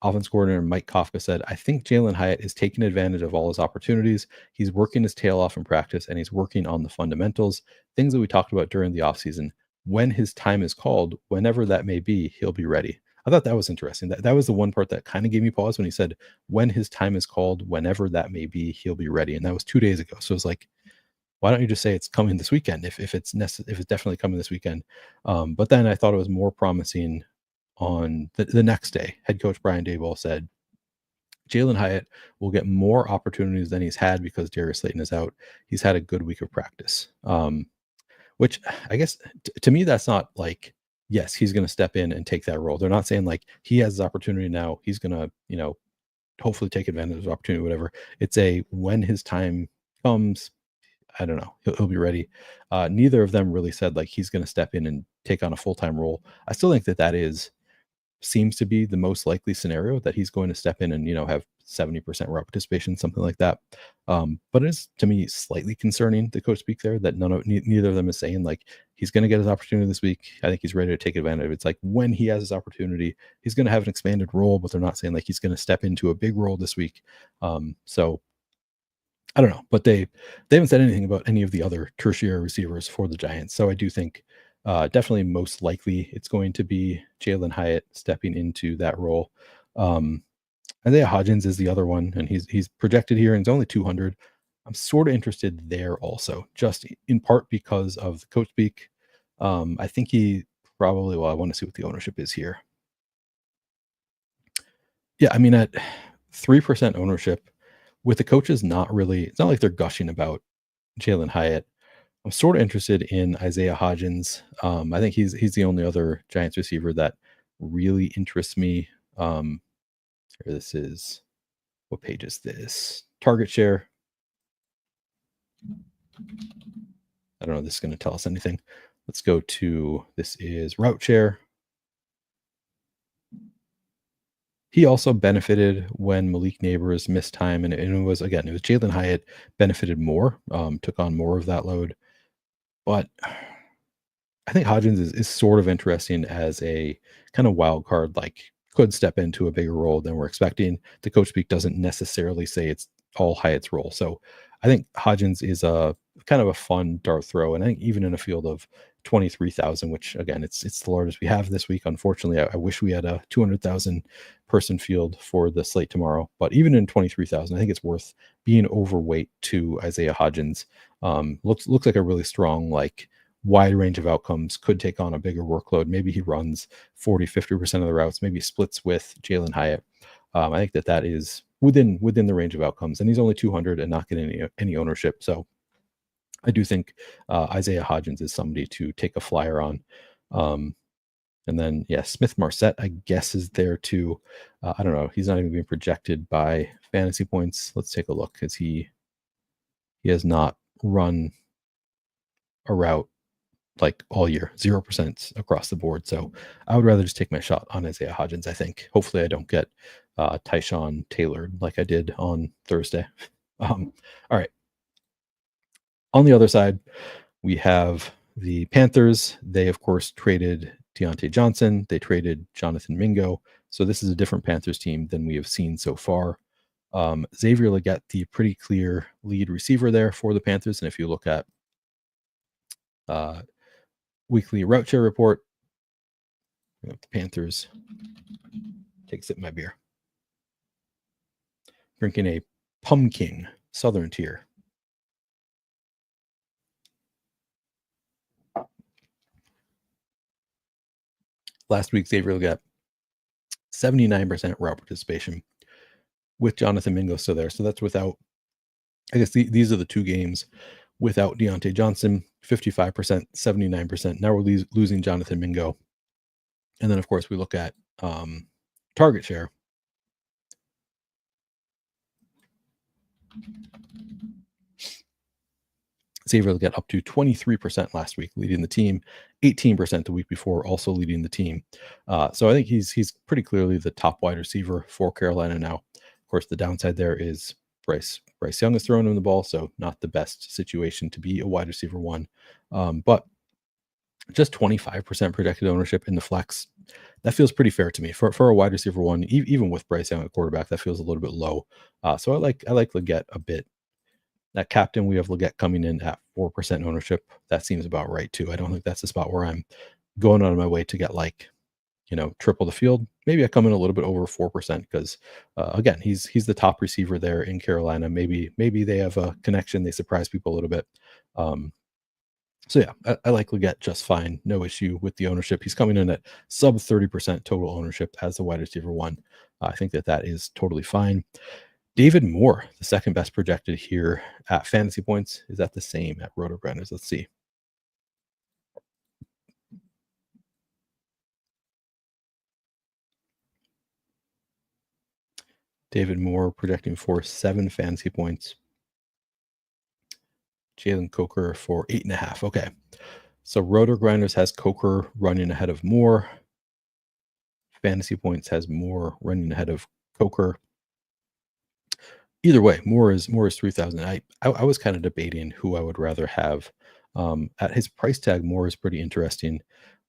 offense coordinator Mike Kafka said, I think Jalen Hyatt is taking advantage of all his opportunities. He's working his tail off in practice, and he's working on the fundamentals, things that we talked about during the offseason. When his time is called, whenever that may be, he'll be ready. I thought that was interesting. That was the one part that kind of gave me pause when he said, when his time is called, whenever that may be, he'll be ready. And that was 2 days ago. So it's like, why don't you just say it's coming this weekend if it's definitely coming this weekend? But then I thought it was more promising on the next day. Head coach Brian Daboll said, Jalen Hyatt will get more opportunities than he's had because Darius Slayton is out. He's had a good week of practice. Which I guess to me, that's not like, yes, he's going to step in and take that role. They're not saying like he has his opportunity now, he's going to, hopefully take advantage of his opportunity, whatever. It's a, when his time comes, I don't know, he'll be ready. Neither of them really said like he's going to step in and take on a full-time role. I still think that seems to be the most likely scenario, that he's going to step in and, have 70% rep participation, something like that. But it is, to me, slightly concerning, the coach speak there, that neither of them is saying like he's going to get his opportunity this week. I think he's ready to take advantage of it. It's like when he has his opportunity, he's going to have an expanded role, but they're not saying like he's going to step into a big role this week. So I don't know, but they haven't said anything about any of the other tertiary receivers for the Giants. So I do think definitely most likely it's going to be Jalen Hyatt stepping into that role. Isaiah Hodgins is the other one, and he's projected here, and it's only 200. I'm sort of interested there also, just in part because of the coach speak. I think he probably, I want to see what the ownership is here. Yeah, I mean, at 3% ownership, with the coaches not really, it's not like they're gushing about Jalen Hyatt. I'm sort of interested in Isaiah Hodgins. I think he's the only other Giants receiver that really interests me. Here, this is, what page is this? Target share. I don't know if this is going to tell us anything. Let's go to, this is route share. He also benefited when Malik Nabers missed time, and it was Jalen Hyatt benefited more, took on more of that load. But I think Hodgins is sort of interesting as a kind of wild card, like could step into a bigger role than we're expecting. The coach speak doesn't necessarily say it's all Hyatt's role. So I think Hodgins is a kind of a fun dart throw. And I think even in a field of 23,000, which again, it's the largest we have this week. Unfortunately, I wish we had a 200,000 person field for the slate tomorrow, but even in 23,000, I think it's worth being overweight to Isaiah Hodgins. Looks like a really strong, like, wide range of outcomes, could take on a bigger workload. Maybe he runs 40-50% of the routes, maybe splits with Jalen Hyatt. I think that is within the range of outcomes, and he's only 200 and not getting any ownership. So I do think Isaiah Hodgins is somebody to take a flyer on. And then, Smith Marset, I guess, is there too. I don't know. He's not even being projected by fantasy points. Let's take a look, because he has not run a route like all year, 0% across the board. So I would rather just take my shot on Isaiah Hodgins, I think. Hopefully I don't get Tyshawn Taylor like I did on Thursday. All right. On the other side, we have the Panthers. They, of course, traded Deontay Johnson. They traded Jonathan Mingo. So this is a different Panthers team than we have seen so far. Xavier Legette, the pretty clear lead receiver there for the Panthers. And if you look at weekly route share report, the Panthers, take a sip of my beer, drinking a pumpkin Southern tier. Last week, Xavier got 79% route participation with Jonathan Mingo still there. So that's without, I guess these are the two games without Deontay Johnson, 55%, 79%. Now we're losing Jonathan Mingo. And then, of course, we look at target share. Xavier get up to 23% last week, leading the team, 18% the week before, also leading the team. So I think he's pretty clearly the top wide receiver for Carolina now. Of course, the downside there is Bryce Young is throwing him the ball, so not the best situation to be a wide receiver one. But just 25% projected ownership in the flex, that feels pretty fair to me for a wide receiver one, even with Bryce Young at quarterback. That feels a little bit low. So I like Leggett a bit. That captain, we have Leggett coming in at 4% ownership. That seems about right too. I don't think that's the spot where I'm going out of my way to get triple the field. Maybe I come in a little bit over 4% because again, he's the top receiver there in Carolina. Maybe they have a connection. They surprise people a little bit. So yeah, I like Leggett just fine. No issue with the ownership. He's coming in at sub 30% total ownership as the wide receiver one. I think that is totally fine. David Moore, the second best projected here at fantasy points. Is that the same at RotoGrinders? Let's see. David Moore projecting for 7 fantasy points. Jalen Coker for 8.5. Okay. So RotoGrinders has Coker running ahead of Moore. Fantasy points has Moore running ahead of Coker. Either way, Moore is 3,000. I was kind of debating who I would rather have. At his price tag, Moore is pretty interesting.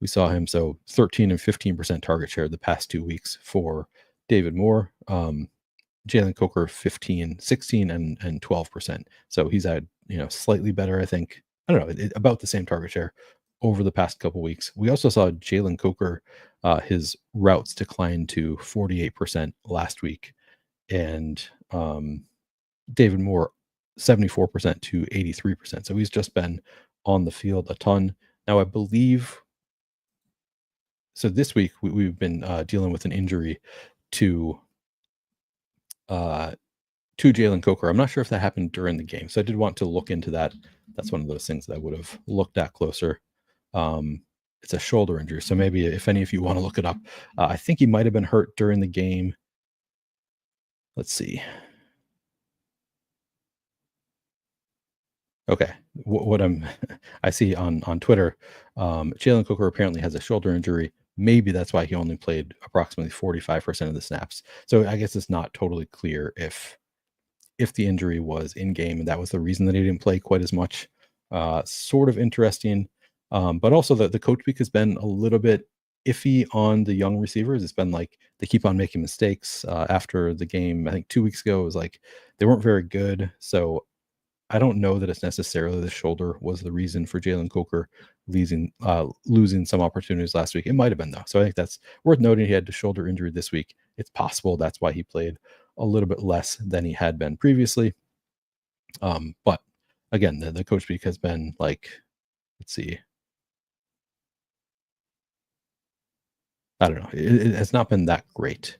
We saw him 13 and 15% target share the past 2 weeks for David Moore. Jalen Coker 15, 16 and 12%. So he's at slightly better, I think. I don't know, about the same target share over the past couple weeks. We also saw Jalen Coker, his routes decline to 48% last week, and David Moore 74% to 83%. So he's just been on the field a ton. Now I believe so this week we've been dealing with an injury to Jalen Coker. I'm not sure if that happened during the game, so I did want to look into that. That's one of those things that I would have looked at closer. It's a shoulder injury, so maybe if any of you want to look it up, I think he might have been hurt during the game. Let's see. Okay, what I see on Twitter, Jalen Coker apparently has a shoulder injury. Maybe that's why he only played approximately 45% of the snaps. So I guess it's not totally clear if the injury was in game and that was the reason that he didn't play quite as much. Sort of interesting, but also the coach week has been a little bit iffy on the young receivers. It's been like they keep on making mistakes. After the game, I think 2 weeks ago, it was like they weren't very good. So I don't know that it's necessarily the shoulder was the reason for Jalen Coker losing some opportunities last week. It might have been though. So I think that's worth noting. He had a shoulder injury this week. It's possible that's why he played a little bit less than he had been previously. But again, the coach week has been like, let's see. I don't know. It has not been that great.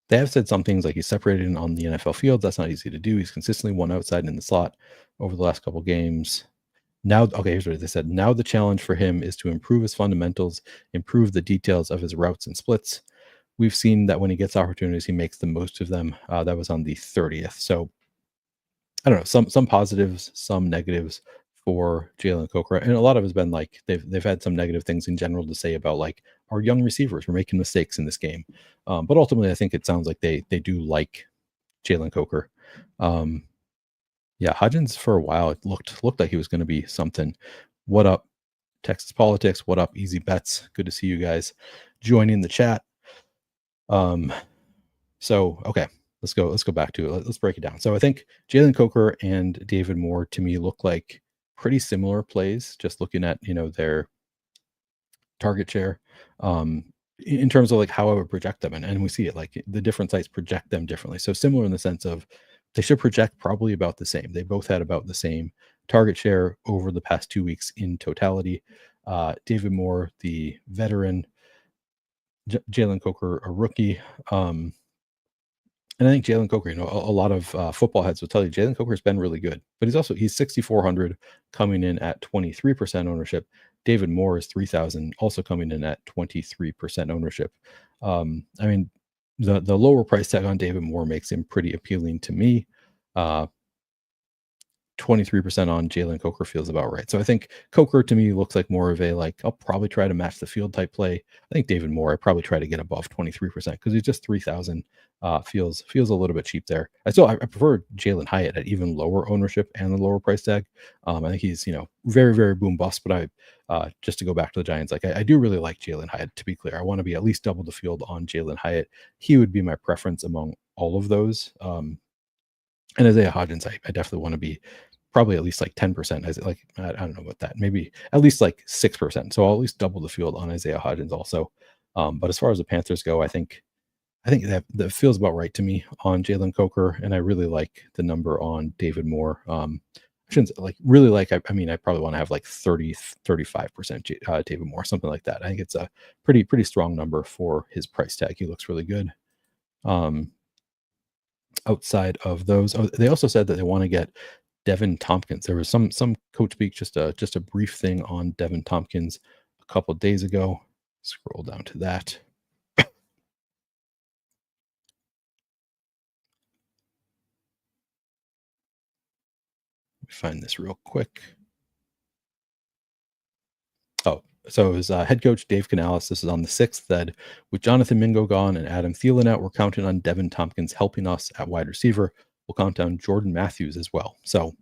They have said some things like he's separated on the NFL field. That's not easy to do. He's consistently one outside in the slot over the last couple games. Now, okay, here's what they said. Now the challenge for him is to improve his fundamentals, improve the details of his routes and splits. We've seen that when he gets opportunities, he makes the most of them. That was on the 30th. So I don't know, some positives, some negatives for Jalen Coker, and a lot of it has been like they've had some negative things in general to say about like our young receivers were making mistakes in this game, but ultimately I think it sounds like they do like Jalen Coker. Yeah, Hudgens for a while it looked like he was going to be something. What up, Texas Politics? What up, Easy Bets? Good to see you guys joining the chat. So okay, let's go back to it. Let's break it down. So I think Jalen Coker and David Moore to me look like pretty similar plays, just looking at their target share. In terms of like how I would project them, and we see it like the different sites project them differently. So similar in the sense of they should project probably about the same. They both had about the same target share over the past 2 weeks in totality. David Moore, the veteran, Jalen Coker, a rookie. And I think Jalen Coker, a lot of football heads will tell you Jalen Coker's been really good, but he's 6,400 coming in at 23% ownership. David Moore is 3,000, also coming in at 23% ownership. I mean, the lower price tag on David Moore makes him pretty appealing to me. 23% on Jalen Coker feels about right. So I think Coker to me looks like more of a I'll probably try to match the field type play. I think David Moore, I probably try to get above 23% because he's just 3,000. Feels a little bit cheap there. I prefer Jalen Hyatt at even lower ownership and the lower price tag. I think he's very very boom bust. But just to go back to the Giants, I do really like Jalen Hyatt. To be clear, I want to be at least double the field on Jalen Hyatt. He would be my preference among all of those. And Isaiah Hodgins, I definitely want to be probably at least 10%. I don't know about that. Maybe at least 6%. So I'll at least double the field on Isaiah Hodgins also. But as far as the Panthers go, I think that feels about right to me on Jalen Coker, and I really like the number on David Moore. I shouldn't really I mean, I probably want to have 35% David Moore, something like that. I think it's a pretty strong number for his price tag. He looks really good. Outside of those, they also said that they want to get Devin Tompkins. There was some coach speak, just a brief thing on Devin Tompkins a couple of days ago. Scroll down to that. Let me find this real quick. Oh, so it was head coach Dave Canales. This is on the 6th that with Jonathan Mingo gone and Adam Thielen out, we're counting on Devin Tompkins helping us at wide receiver. We'll count on Jordan Matthews as well. So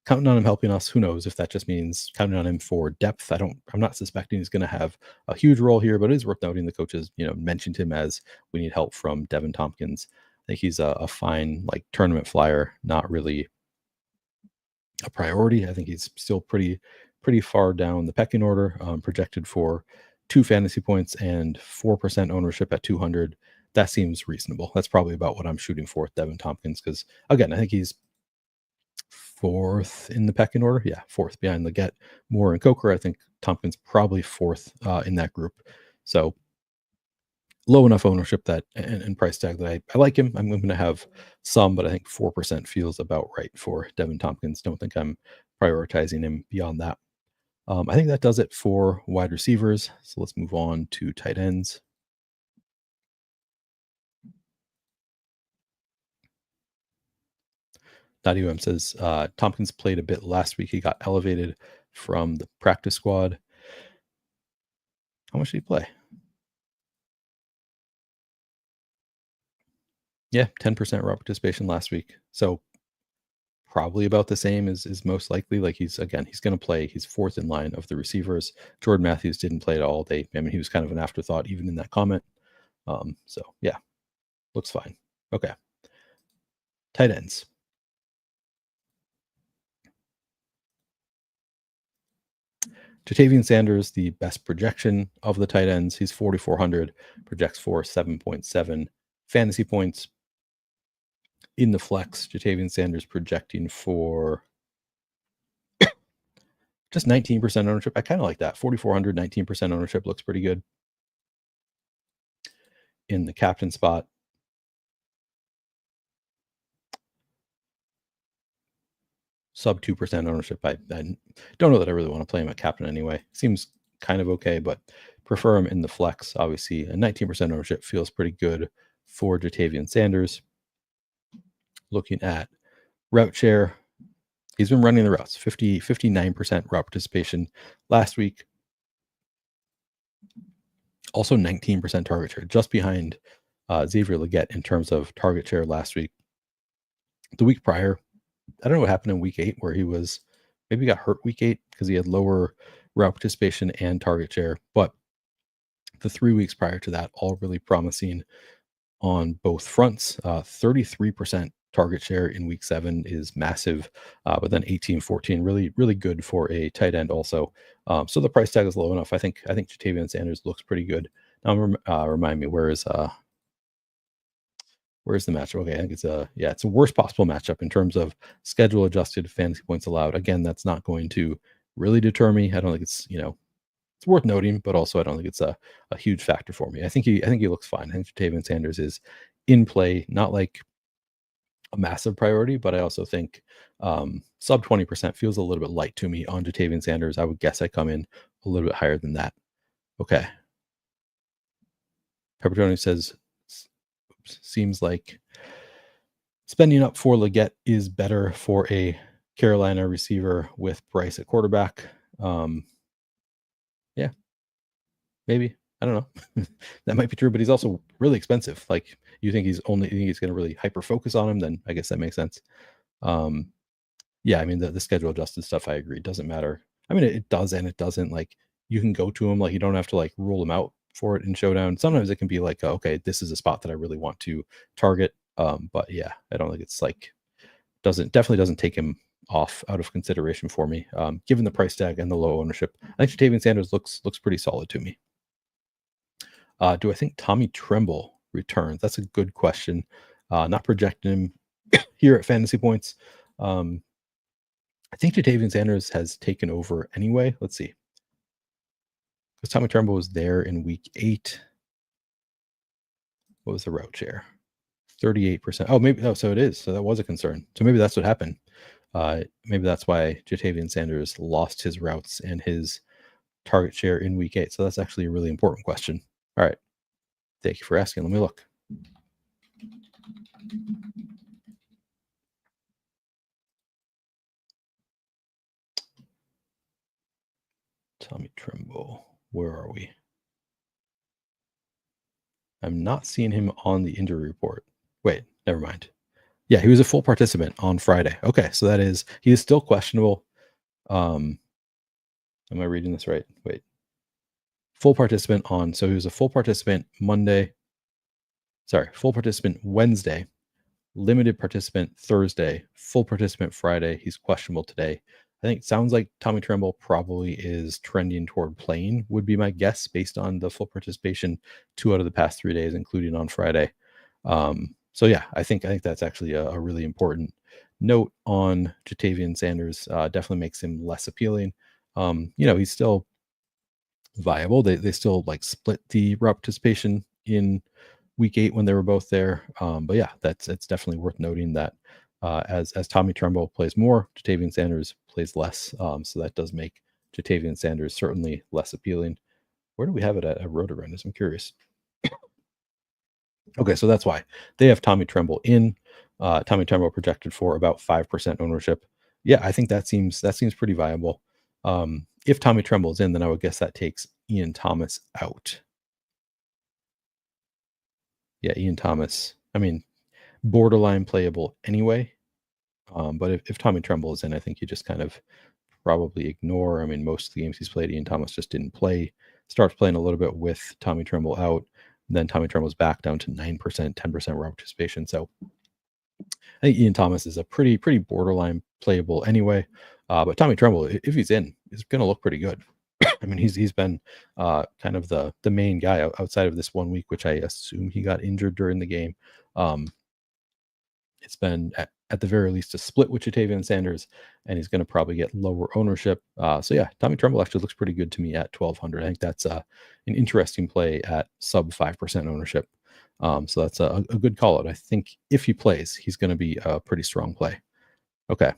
counting on him helping us, who knows if that just means counting on him for depth. I'm not suspecting he's going to have a huge role here, but it is worth noting the coaches, mentioned him as we need help from Devin Tompkins. I think he's a fine tournament flyer, not really a priority. I think he's still pretty far down the pecking order, projected for 2 fantasy points and 4% ownership at 200. That seems reasonable. That's probably about what I'm shooting for with Devin Tompkins, because again, I think he's 4th in the pecking order. Yeah, 4th behind Leggett, Moore, and Coker. I think Tompkins probably 4th in that group. So low enough ownership that and price tag that I like him. I'm going to have some, but I think 4% feels about right for Devin Tompkins. Don't think I'm prioritizing him beyond that. I think that does it for wide receivers. So let's move on to tight ends. .um says Tompkins played a bit last week. He got elevated from the practice squad. How much did he play? Yeah, 10% raw participation last week. So probably about the same is most likely. He's going to play. He's 4th in line of the receivers. Jordan Matthews didn't play at all. I mean, he was kind of an afterthought even in that comment. So yeah, looks fine. Okay. Tight ends. Ja'Tavion Sanders, the best projection of the tight ends. He's 4,400, projects for 7.7 fantasy points. In the flex, Ja'Tavion Sanders projecting for just 19% ownership. I kind of like that. 4,400, 19% ownership looks pretty good. In the captain spot, sub 2% ownership. I don't know that I really want to play him at captain anyway. Seems kind of okay, but prefer him in the flex. Obviously, a 19% ownership feels pretty good for Ja'Tavion Sanders. Looking at route share, he's been running the routes, 59% route participation last week. Also 19% target share, just behind Xavier Leggett in terms of target share last week. The week prior, I don't know what happened in week 8 where he got hurt week 8 because he had lower route participation and target share. But the 3 weeks prior to that, all really promising on both fronts. 33% target share in week 7 is massive, but then 18-14 really good for a tight end also. So the price tag is low enough. I think Ja'Tavion Sanders looks pretty good. Now remind me, where's the matchup? Okay, I think it's a worst possible matchup in terms of schedule adjusted fantasy points allowed. Again, that's not going to really deter me. I don't think it's it's worth noting, but also I don't think it's a huge factor for me. I think he looks fine. I think Ja'Tavion Sanders is in play, not like a massive priority, but I also think sub 20% feels a little bit light to me on Jatavian Sanders. I would guess I come in a little bit higher than that. Okay. Pepperoni says, seems like spending up for Leggett is better for a Carolina receiver with Bryce at quarterback. Yeah, maybe. I don't know. That might be true, but he's also really expensive. Like you think he's going to really hyper focus on him, then I guess that makes sense. Yeah, I mean the schedule adjusted stuff, I agree. It doesn't matter. I mean, it does and it doesn't. Like you can go to him, like you don't have to like rule him out for it in Showdown. Sometimes it can be like, okay, this is a spot that I really want to target. But yeah, I don't think it's like definitely doesn't take him off out of consideration for me. Given the price tag and the low ownership, I think Jatavian Sanders looks pretty solid to me. Do I think Tommy Tremble returns? That's a good question. Not projecting him here at fantasy points. I think Jatavian Sanders has taken over anyway. Let's see. Because Tommy Tremble was there in week 8. What was the route share? 38%. Oh, maybe. Oh, so it is. So that was a concern. So maybe that's what happened. Maybe that's why Jatavian Sanders lost his routes and his target share in week 8. So that's actually a really important question. All right. Thank you for asking. Let me look. Tommy Tremble. Where are we? I'm not seeing him on the injury report. Wait, never mind. Yeah, he was a full participant on Friday. Okay, so he is still questionable. Am I reading this right? Wait. Full participant so he was a full participant full participant Wednesday, limited participant Thursday, full participant Friday. He's questionable today. I think it sounds like Tommy Tremble probably is trending toward playing, would be my guess based on the full participation 2 out of the past 3 days, including on Friday. So yeah, I think that's actually a really important note on Jatavian Sanders. Definitely makes him less appealing. He's still viable. They still like split the route participation in week 8 when they were both there. But yeah, it's definitely worth noting that as Tommy Tremble plays more, Jatavian Sanders plays less. So that does make Jatavian Sanders certainly less appealing. Where do we have it at Roto-Renters? I'm curious. Okay, so that's why they have Tommy Tremble in. Tommy Tremble projected for about 5% ownership. Yeah, I think that seems pretty viable. If Tommy Tremble is in, then I would guess that takes Ian Thomas out. Yeah, Ian Thomas. I mean, borderline playable anyway. But if Tommy Tremble is in, I think you just kind of probably ignore. I mean, most of the games he's played, Ian Thomas just didn't play. Starts playing a little bit with Tommy Tremble out. Then Tommy Tremble's back down to 9%, 10% route participation. So I think Ian Thomas is a pretty borderline playable anyway. But Tommy Tremble, if he's in, is going to look pretty good. I mean, he's been kind of the main guy outside of this 1 week, which I assume he got injured during the game. It's been at the very least a split with Jatavian Sanders, and he's going to probably get lower ownership. So yeah, Tommy Tremble actually looks pretty good to me at 1,200. I think that's an interesting play at sub 5% ownership. So that's a good call out. I think if he plays, he's going to be a pretty strong play. Okay.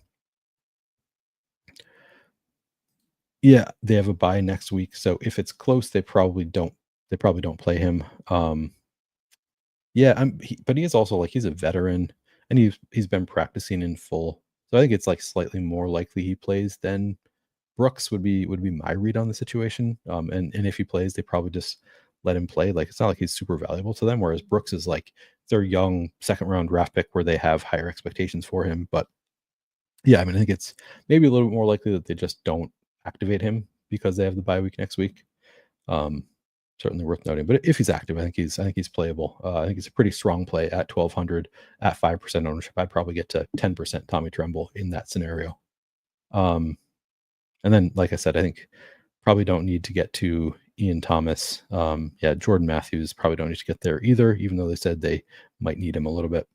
Yeah, they have a bye next week, so if it's close, they probably don't play him. Yeah, but he is also like he's a veteran, and he's been practicing in full. So I think it's like slightly more likely he plays than Brooks would be my read on the situation. And if he plays, they probably just let him play. Like it's not like he's super valuable to them. Whereas Brooks is like their young 2nd round draft pick where they have higher expectations for him. But yeah, I mean, I think it's maybe a little bit more likely that they just don't activate him because they have the bye week next week. Certainly worth noting. But if he's active, I think he's playable. I think he's a pretty strong play at 1,200 at 5% ownership. I'd probably get to 10% Tommy Tremble in that scenario. And then, like I said, I think probably don't need to get to Ian Thomas. Yeah, Jordan Matthews probably don't need to get there either, even though they said they might need him a little bit.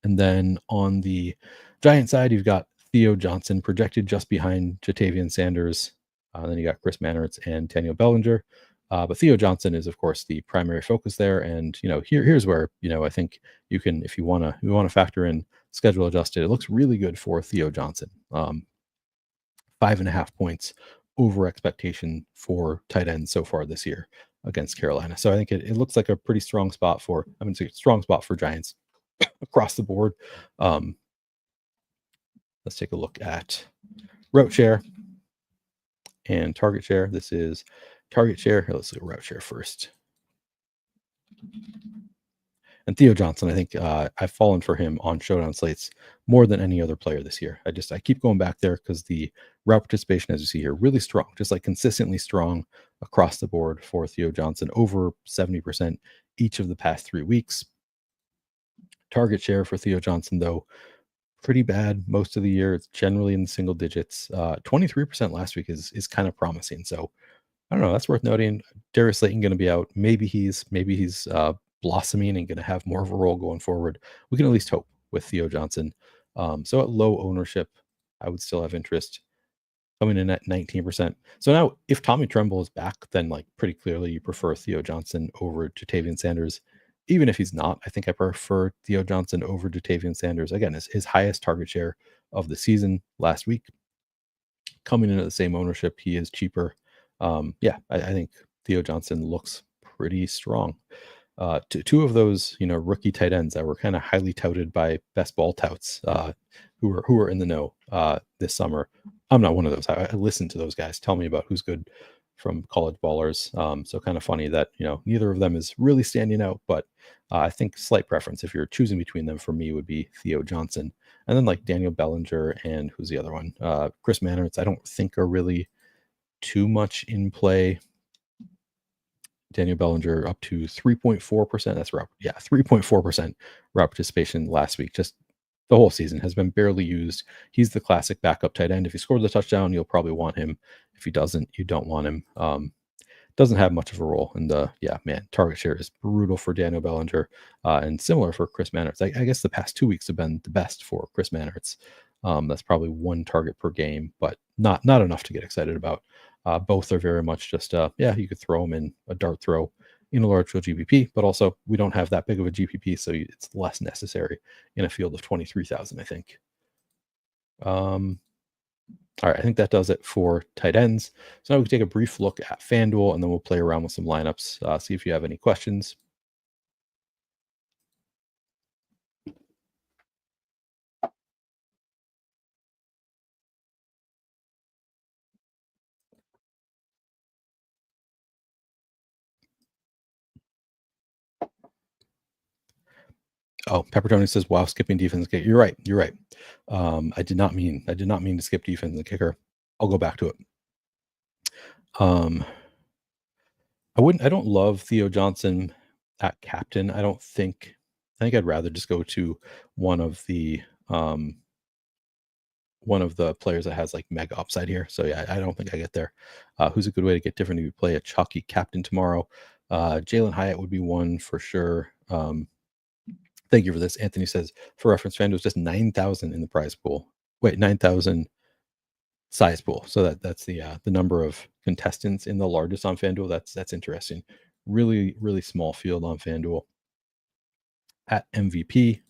And then on the Giant side, you've got Theo Johnson projected just behind Jatavian Sanders. Then you got Chris Mannertz and Daniel Bellinger. But Theo Johnson is, of course, the primary focus there. And here's where I think you can, if you want to factor in schedule adjusted, it looks really good for Theo Johnson. 5.5 points over expectation for tight ends so far this year against Carolina. So I think it looks like a pretty strong spot for, it's a strong spot for Giants across the board. Let's take a look at route share and target share. This is target share. Here, let's look at route share first. And Theo Johnson, I think I've fallen for him on showdown slates more than any other player this year. I keep going back there because the route participation, as you see here, really strong, just like consistently strong across the board for Theo Johnson, over 70% each of the past 3 weeks. Target share for Theo Johnson, though, pretty bad most of the year. It's generally in the single digits. 23% last week is kind of promising. So I don't know. That's worth noting. Darius Slayton going to be out. Maybe he's blossoming and going to have more of a role going forward. We can at least hope with Theo Johnson. So at low ownership, I would still have interest. Coming in at 19%. So now, if Tommy Tremble is back, then like pretty clearly you prefer Theo Johnson over Jatavian Sanders. Even if he's not, I think I prefer Theo Johnson over Jatavian Sanders. Again, his highest target share of the season last week. Coming in at the same ownership, he is cheaper. I think Theo Johnson looks pretty strong. Two of those, rookie tight ends that were kind of highly touted by best ball touts, who are in the know this summer. I'm not one of those. I listen to those guys tell me about who's good from college ballers. So kind of funny that neither of them is really standing out, but I think slight preference if you're choosing between them for me would be Theo Johnson, and then like Daniel Bellinger and who's the other one? Chris Mannertz. I don't think are really too much in play. Daniel Bellinger up to 3.4%. That's route. Yeah, 3.4% route participation last week. Just the whole season has been barely used. He's the classic backup tight end. If he scores a touchdown, you'll probably want him. If he doesn't, you don't want him. Doesn't have much of a role. And target share is brutal for Daniel Bellinger, and similar for Chris Mannertz. I guess the past 2 weeks have been the best for Chris Mannertz. That's probably 1 target per game, but not enough to get excited about. Both are very much just, you could throw them in a dart throw in a large field GPP, but also we don't have that big of a GPP, so it's less necessary in a field of 23,000, I think. All right, I think that does it for tight ends. So now we can take a brief look at FanDuel, and then we'll play around with some lineups, see if you have any questions. Oh, Pepperoni says, "Wow, skipping defense kicker." You're right. You're right. I did not mean to skip defense and kicker. I'll go back to it. I don't love Theo Johnson at captain. I think I'd rather just go to one of the players that has like mega upside here. So yeah, I don't think I get there. Who's a good way to get different if you play a chalky captain tomorrow? Jalen Hyatt would be one for sure. Thank you for this. Anthony says, for reference, FanDuel is just 9,000 in the prize pool. Wait, 9,000 size pool. So that's the number of contestants in the largest on FanDuel. That's interesting. Really, really small field on FanDuel. At MVP,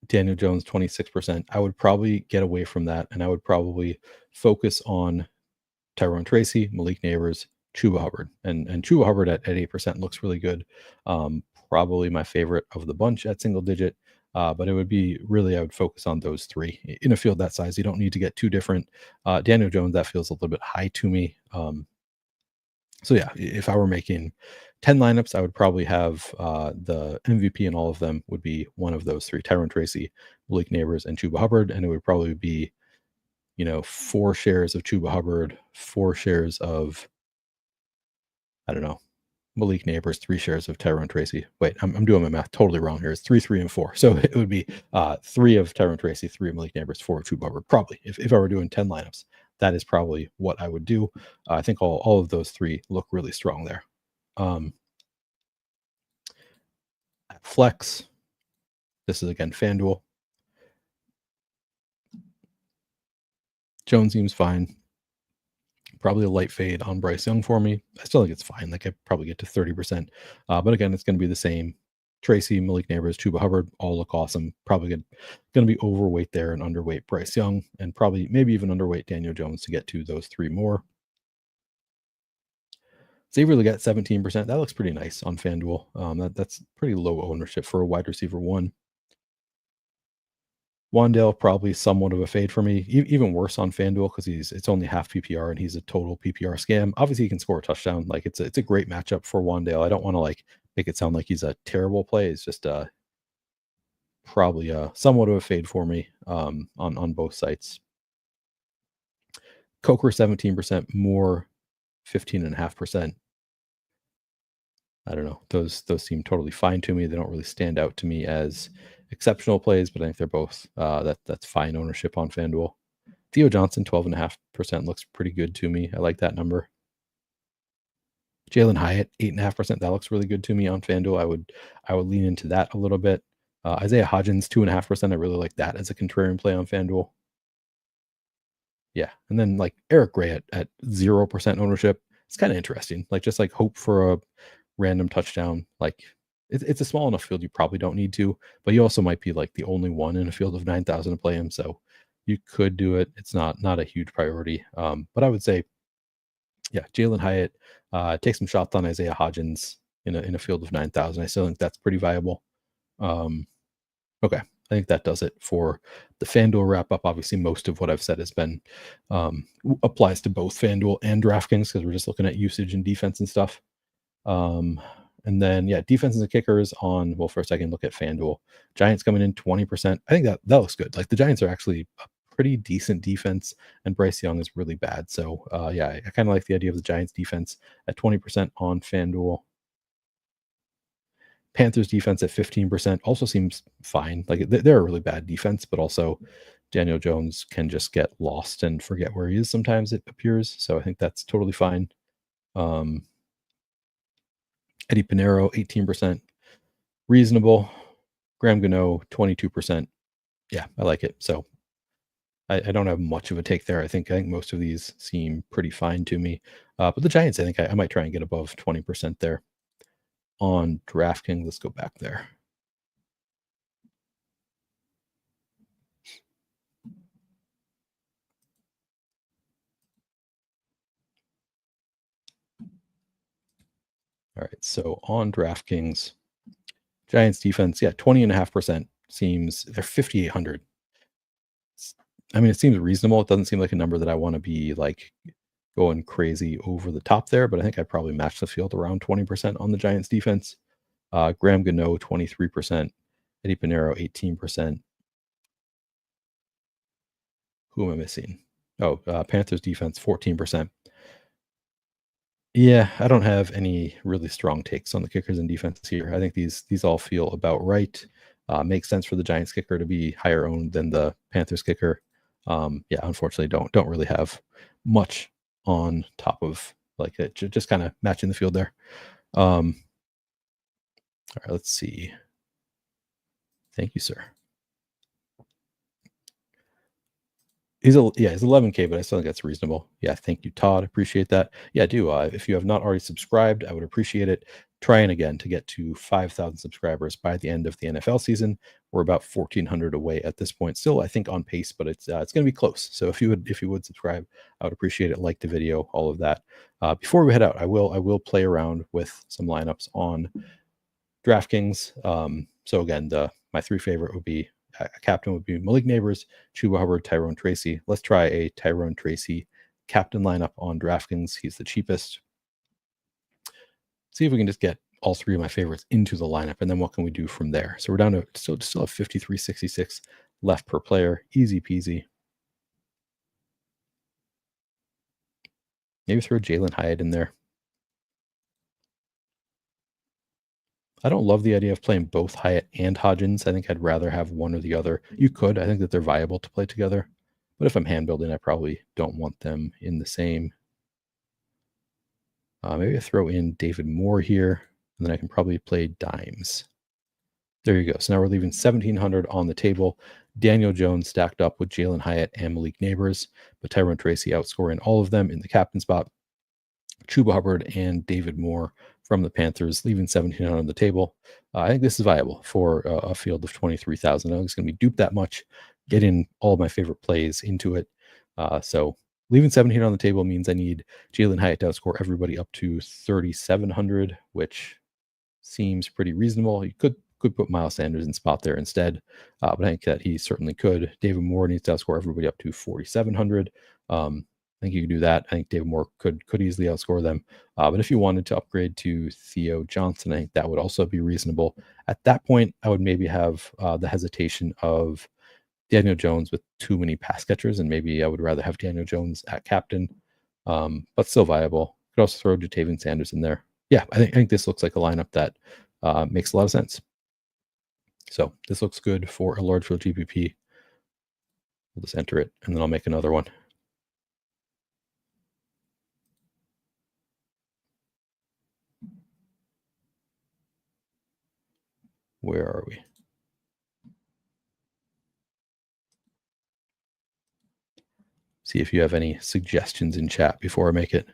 Daniel Jones, 26%. I would probably get away from that, and I would probably focus on Tyrone Tracy, Malik Nabers, Chuba Hubbard. And Chuba Hubbard at 8% looks really good. Probably my favorite of the bunch at single digit. But it would be really, I would focus on those 3. In a field that size, you don't need to get too different. Daniel Jones, that feels a little bit high to me. So yeah, if I were making 10 lineups, I would probably have the MVP in all of them would be one of those 3, Tyrone Tracy, Malik Nabers, and Chuba Hubbard. And it would probably be, 4 shares of Chuba Hubbard, 4 shares of, I don't know, Malik Nabers, 3 shares of Tyrone Tracy. Wait, I'm doing my math totally wrong here. It's 3, 3, and 4. So it would be 3 of Tyrone Tracy, 3 of Malik Nabers, 4 of Chuba Hubbard. Probably, if I were doing 10 lineups, that is probably what I would do. I think all of those 3 look really strong there. At flex, this is again FanDuel. Jones seems fine. Probably a light fade on Bryce Young for me. I still think it's fine. Like I probably get to 30%. But again, it's going to be the same. Tracy, Malik Nabers, Chuba Hubbard all look awesome. Probably going to be overweight there and underweight Bryce Young, and probably maybe even underweight Daniel Jones to get to those three more. Xavier got 17%. That looks pretty nice on FanDuel. That's pretty low ownership for a wide receiver one. Wandale probably somewhat of a fade for me. Even worse on FanDuel because it's only half PPR and he's a total PPR scam. Obviously, he can score a touchdown. Like it's a great matchup for Wandale. I don't want to like make it sound like he's a terrible play. It's just probably somewhat of a fade for me on both sites. Coker 17%, more 15.5%. I don't know. Those seem totally fine to me. They don't really stand out to me as exceptional plays, but I think they're both that's fine ownership on FanDuel. Theo Johnson 12.5% looks pretty good to me. I like that number. Jalen Hyatt 8.5%. That looks really good to me on FanDuel. I would lean into that a little bit. Isaiah Hodgins 2.5%. I really like that as a contrarian play on FanDuel. Yeah, and then like Eric Gray at 0% ownership. It's kind of interesting. Like just like hope for a random touchdown. Like it's a small enough field you probably don't need to, but you also might be like the only one in a field of 9,000 to play him. So you could do it. It's not a huge priority. But I would say, yeah, Jalen Hyatt, take some shots on Isaiah Hodgins in a field of 9,000. I still think that's pretty viable. Okay. I think that does it for the FanDuel wrap up. Obviously, most of what I've said has been applies to both FanDuel and DraftKings because we're just looking at usage and defense and stuff. And then, yeah, defenses and kickers on, well, first I can look at FanDuel. Giants coming in 20%. I think that looks good. Like the Giants are actually a pretty decent defense, and Bryce Young is really bad. So, yeah, I kind of like the idea of the Giants defense at 20% on FanDuel. Panthers defense at 15% also seems fine. Like they're a really bad defense, but also Daniel Jones can just get lost and forget where he is sometimes, it appears. So I think that's totally fine. Eddie Pinheiro, 18%. Reasonable. Graham Gano, 22%. Yeah, I like it. So I don't have much of a take there. I think most of these seem pretty fine to me. But the Giants, I think I might try and get above 20% there. On DraftKings, let's go back there. All right, so on DraftKings, Giants defense, yeah, 20.5% seems, they're 5,800. I mean, it seems reasonable. It doesn't seem like a number that I want to be like going crazy over the top there, but I think I probably match the field around 20% on the Giants defense. Graham Gano, 23%. Eddie Pinheiro, 18%. Who am I missing? Oh, Panthers defense, 14%. Yeah, I don't have any really strong takes on the kickers and defense here. I think these all feel about right. Makes sense for the Giants kicker to be higher owned than the Panthers kicker. Yeah, unfortunately, don't really have much on top of like it. Just kind of matching the field there. All right, let's see. Thank you, sir. He's 11K, but I still think that's reasonable. Yeah, thank you, Todd. Appreciate that. Yeah, do. If you have not already subscribed, I would appreciate it. Trying again to get to 5,000 subscribers by the end of the NFL season. We're about 1,400 away at this point. Still, I think on pace, but it's going to be close. So if you would subscribe, I would appreciate it. Like the video, all of that. Before we head out, I will play around with some lineups on DraftKings. So again, my three favorite would be. A captain would be Malik Nabers, Chuba Hubbard, Tyrone Tracy. Let's try a Tyrone Tracy captain lineup on DraftKings. He's the cheapest. See if we can just get all three of my favorites into the lineup, and then what can we do from there? So we're down to still have 53.66 left per player. Easy peasy. Maybe throw Jalen Hyatt in there. I don't love the idea of playing both Hyatt and Hodgins. I think I'd rather have one or the other. You could. I think that they're viable to play together. But if I'm hand building, I probably don't want them in the same. Maybe I throw in David Moore here, and then I can probably play dimes. There you go. So now we're leaving 1,700 on the table. Daniel Jones stacked up with Jalen Hyatt and Malik Nabers, but Tyrone Tracy outscoring all of them in the captain spot. Chuba Hubbard and David Moore from the Panthers, leaving 1,700 on the table. I think this is viable for a field of 23,000. I don't think it's going to be duped that much. Getting all of my favorite plays into it. So leaving 1,700 on the table means I need Jalen Hyatt to outscore everybody up to 3,700, which seems pretty reasonable. You could put Miles Sanders in spot there instead, but I think that he certainly could. David Moore needs to outscore everybody up to 4,700. I think you could do that. I think David Moore could easily outscore them. But if you wanted to upgrade to Theo Johnson, I think that would also be reasonable. At that point, I would maybe have the hesitation of Daniel Jones with too many pass catchers, and maybe I would rather have Daniel Jones at captain, but still viable. Could also throw Jatavian Sanders in there. Yeah, I think this looks like a lineup that makes a lot of sense. So this looks good for a large field GPP. We'll just enter it, and then I'll make another one. Where are we? See if you have any suggestions in chat before I make it.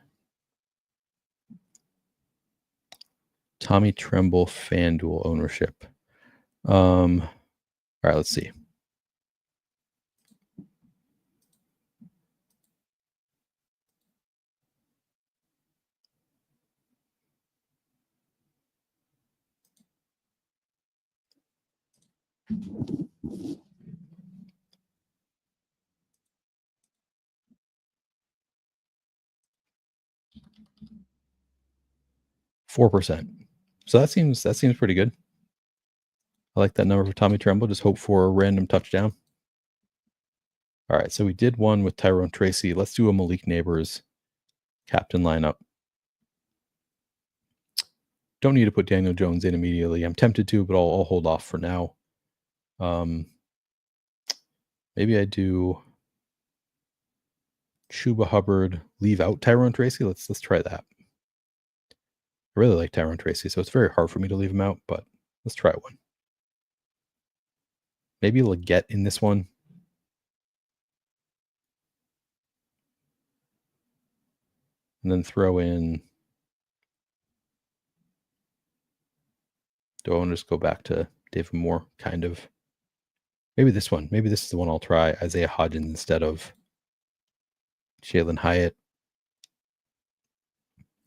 Tommy Tremble FanDuel ownership. All right, let's see. %4. So that seems pretty good. I like that number for Tommy Tremble. Just hope for a random touchdown. All right, so we did one with Tyrone Tracy. Let's do a Malik Nabers captain lineup. Don't need to put Daniel Jones in immediately. I'm tempted to, but I'll hold off for now. Maybe I do Chuba Hubbard, leave out Tyrone Tracy. Let's try that. I really like Tyrone Tracy, so it's very hard for me to leave him out, but let's try one. Maybe Leggett in this one. And then throw in. Do I want to just go back to David Moore? Kind of. Maybe this one. Maybe this is the one I'll try. Isaiah Hodgins instead of Jalen Hyatt.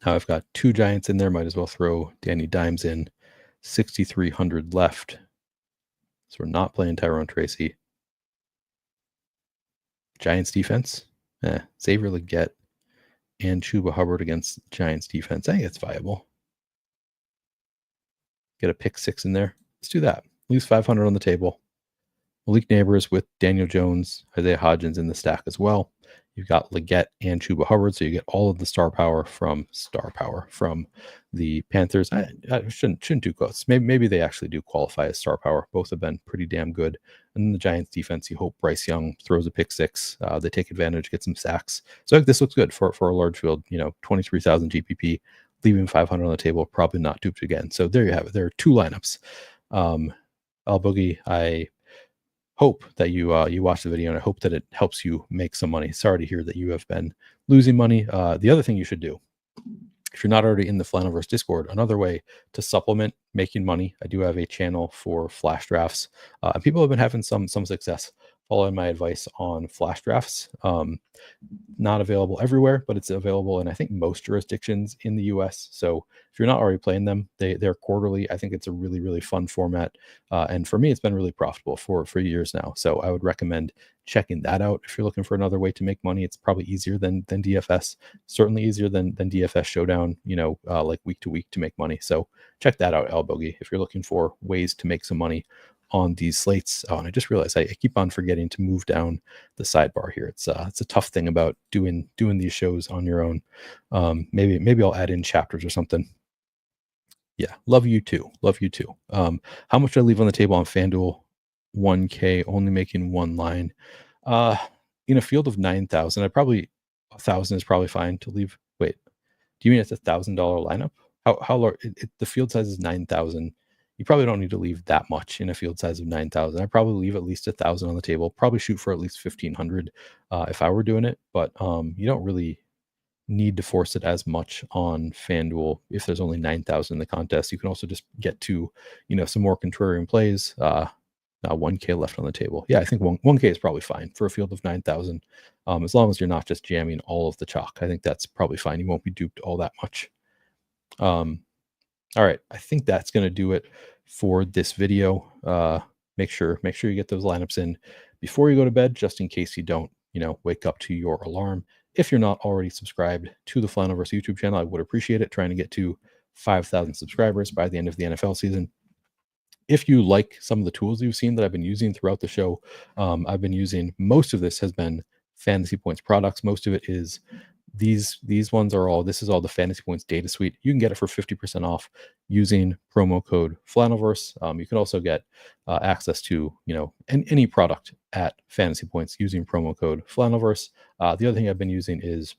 Now I've got 2 Giants in there. Might as well throw Danny Dimes in. 6,300 left. So we're not playing Tyrone Tracy. Giants defense. Xavier Leggett and Chuba Hubbard against Giants defense. I think it's viable. Get a pick 6 in there. Let's do that. Leaves 500 on the table. Malik Nabers with Daniel Jones, Isaiah Hodgins in the stack as well. You've got Leggett and Chuba Hubbard, so you get all of the star power from the Panthers. I shouldn't do close. Maybe they actually do qualify as star power. Both have been pretty damn good. And then the Giants defense, you hope Bryce Young throws a pick 6. They take advantage, get some sacks. So I think this looks good for a large field. 23,000 GPP, leaving 500 on the table. Probably not duped again. So there you have it. There are 2 lineups. Al Boogie, I hope that you watch the video, and I hope that it helps you make some money. Sorry to hear that you have been losing money. The other thing you should do, if you're not already in the Flannelverse Discord, another way to supplement making money, I do have a channel for flash drafts. And people have been having some success following my advice on flash drafts. Not available everywhere, but it's available in, I think, most jurisdictions in the US. So if you're not already playing them, they're quarterly. I think it's a really, really fun format. And for me, it's been really profitable for years now. So I would recommend checking that out. If you're looking for another way to make money, it's probably easier than DFS, certainly easier than DFS Showdown, like week to week to make money. So check that out, Al Bogey, if you're looking for ways to make some money on these slates. Oh, and I just realized I keep on forgetting to move down the sidebar here. It's a tough thing about doing these shows on your own. Maybe I'll add in chapters or something. Yeah, love you too. How much do I leave on the table on FanDuel? 1K, only making 1 line. In a field of 9,000, 1,000 is probably fine to leave. Wait, do you mean it's $1,000 lineup? How large? The field size is 9,000. you probably don't need to leave that much in a field size of 9,000. I probably leave at least 1,000 on the table. Probably shoot for at least 1,500 if I were doing it. But you don't really need to force it as much on FanDuel if there's only 9,000 in the contest. You can also just get to, some more contrarian plays. 1K left on the table. Yeah, I think 1K is probably fine for a field of 9,000. As long as you're not just jamming all of the chalk. I think that's probably fine. You won't be duped all that much. All right, I think that's going to do it for this video. Make sure you get those lineups in before you go to bed, just in case you don't, wake up to your alarm. If you're not already subscribed to the Flaniverse YouTube channel, I would appreciate it. Trying to get to 5,000 subscribers by the end of the NFL season. If you like some of the tools you've seen that I've been using throughout the show, I've been using, most of this has been Fantasy Points products. Most of it is these ones are all, this is all the Fantasy Points data suite. You can get it for 50% off using promo code Flaniverse. You can also get access to, any product at Fantasy Points using promo code Flaniverse. The other thing I've been using is,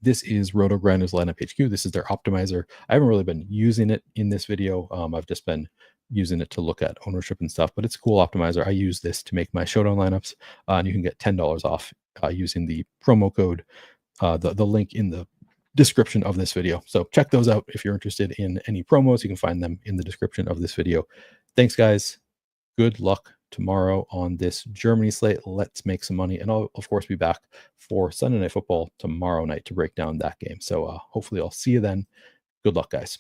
this is Roto Grinders Lineup HQ. This is their optimizer. I haven't really been using it in this video. I've just been using it to look at ownership and stuff, but it's a cool optimizer. I use this to make my Showdown lineups, and you can get $10 off using the promo code, the link in the description of this video. So check those out if you're interested in any promos. You can find them in the description of this video. Thanks, guys. Good luck tomorrow on this Germany slate. Let's make some money. And I'll, of course, be back for Sunday Night Football tomorrow night to break down that game. So hopefully I'll see you then. Good luck, guys.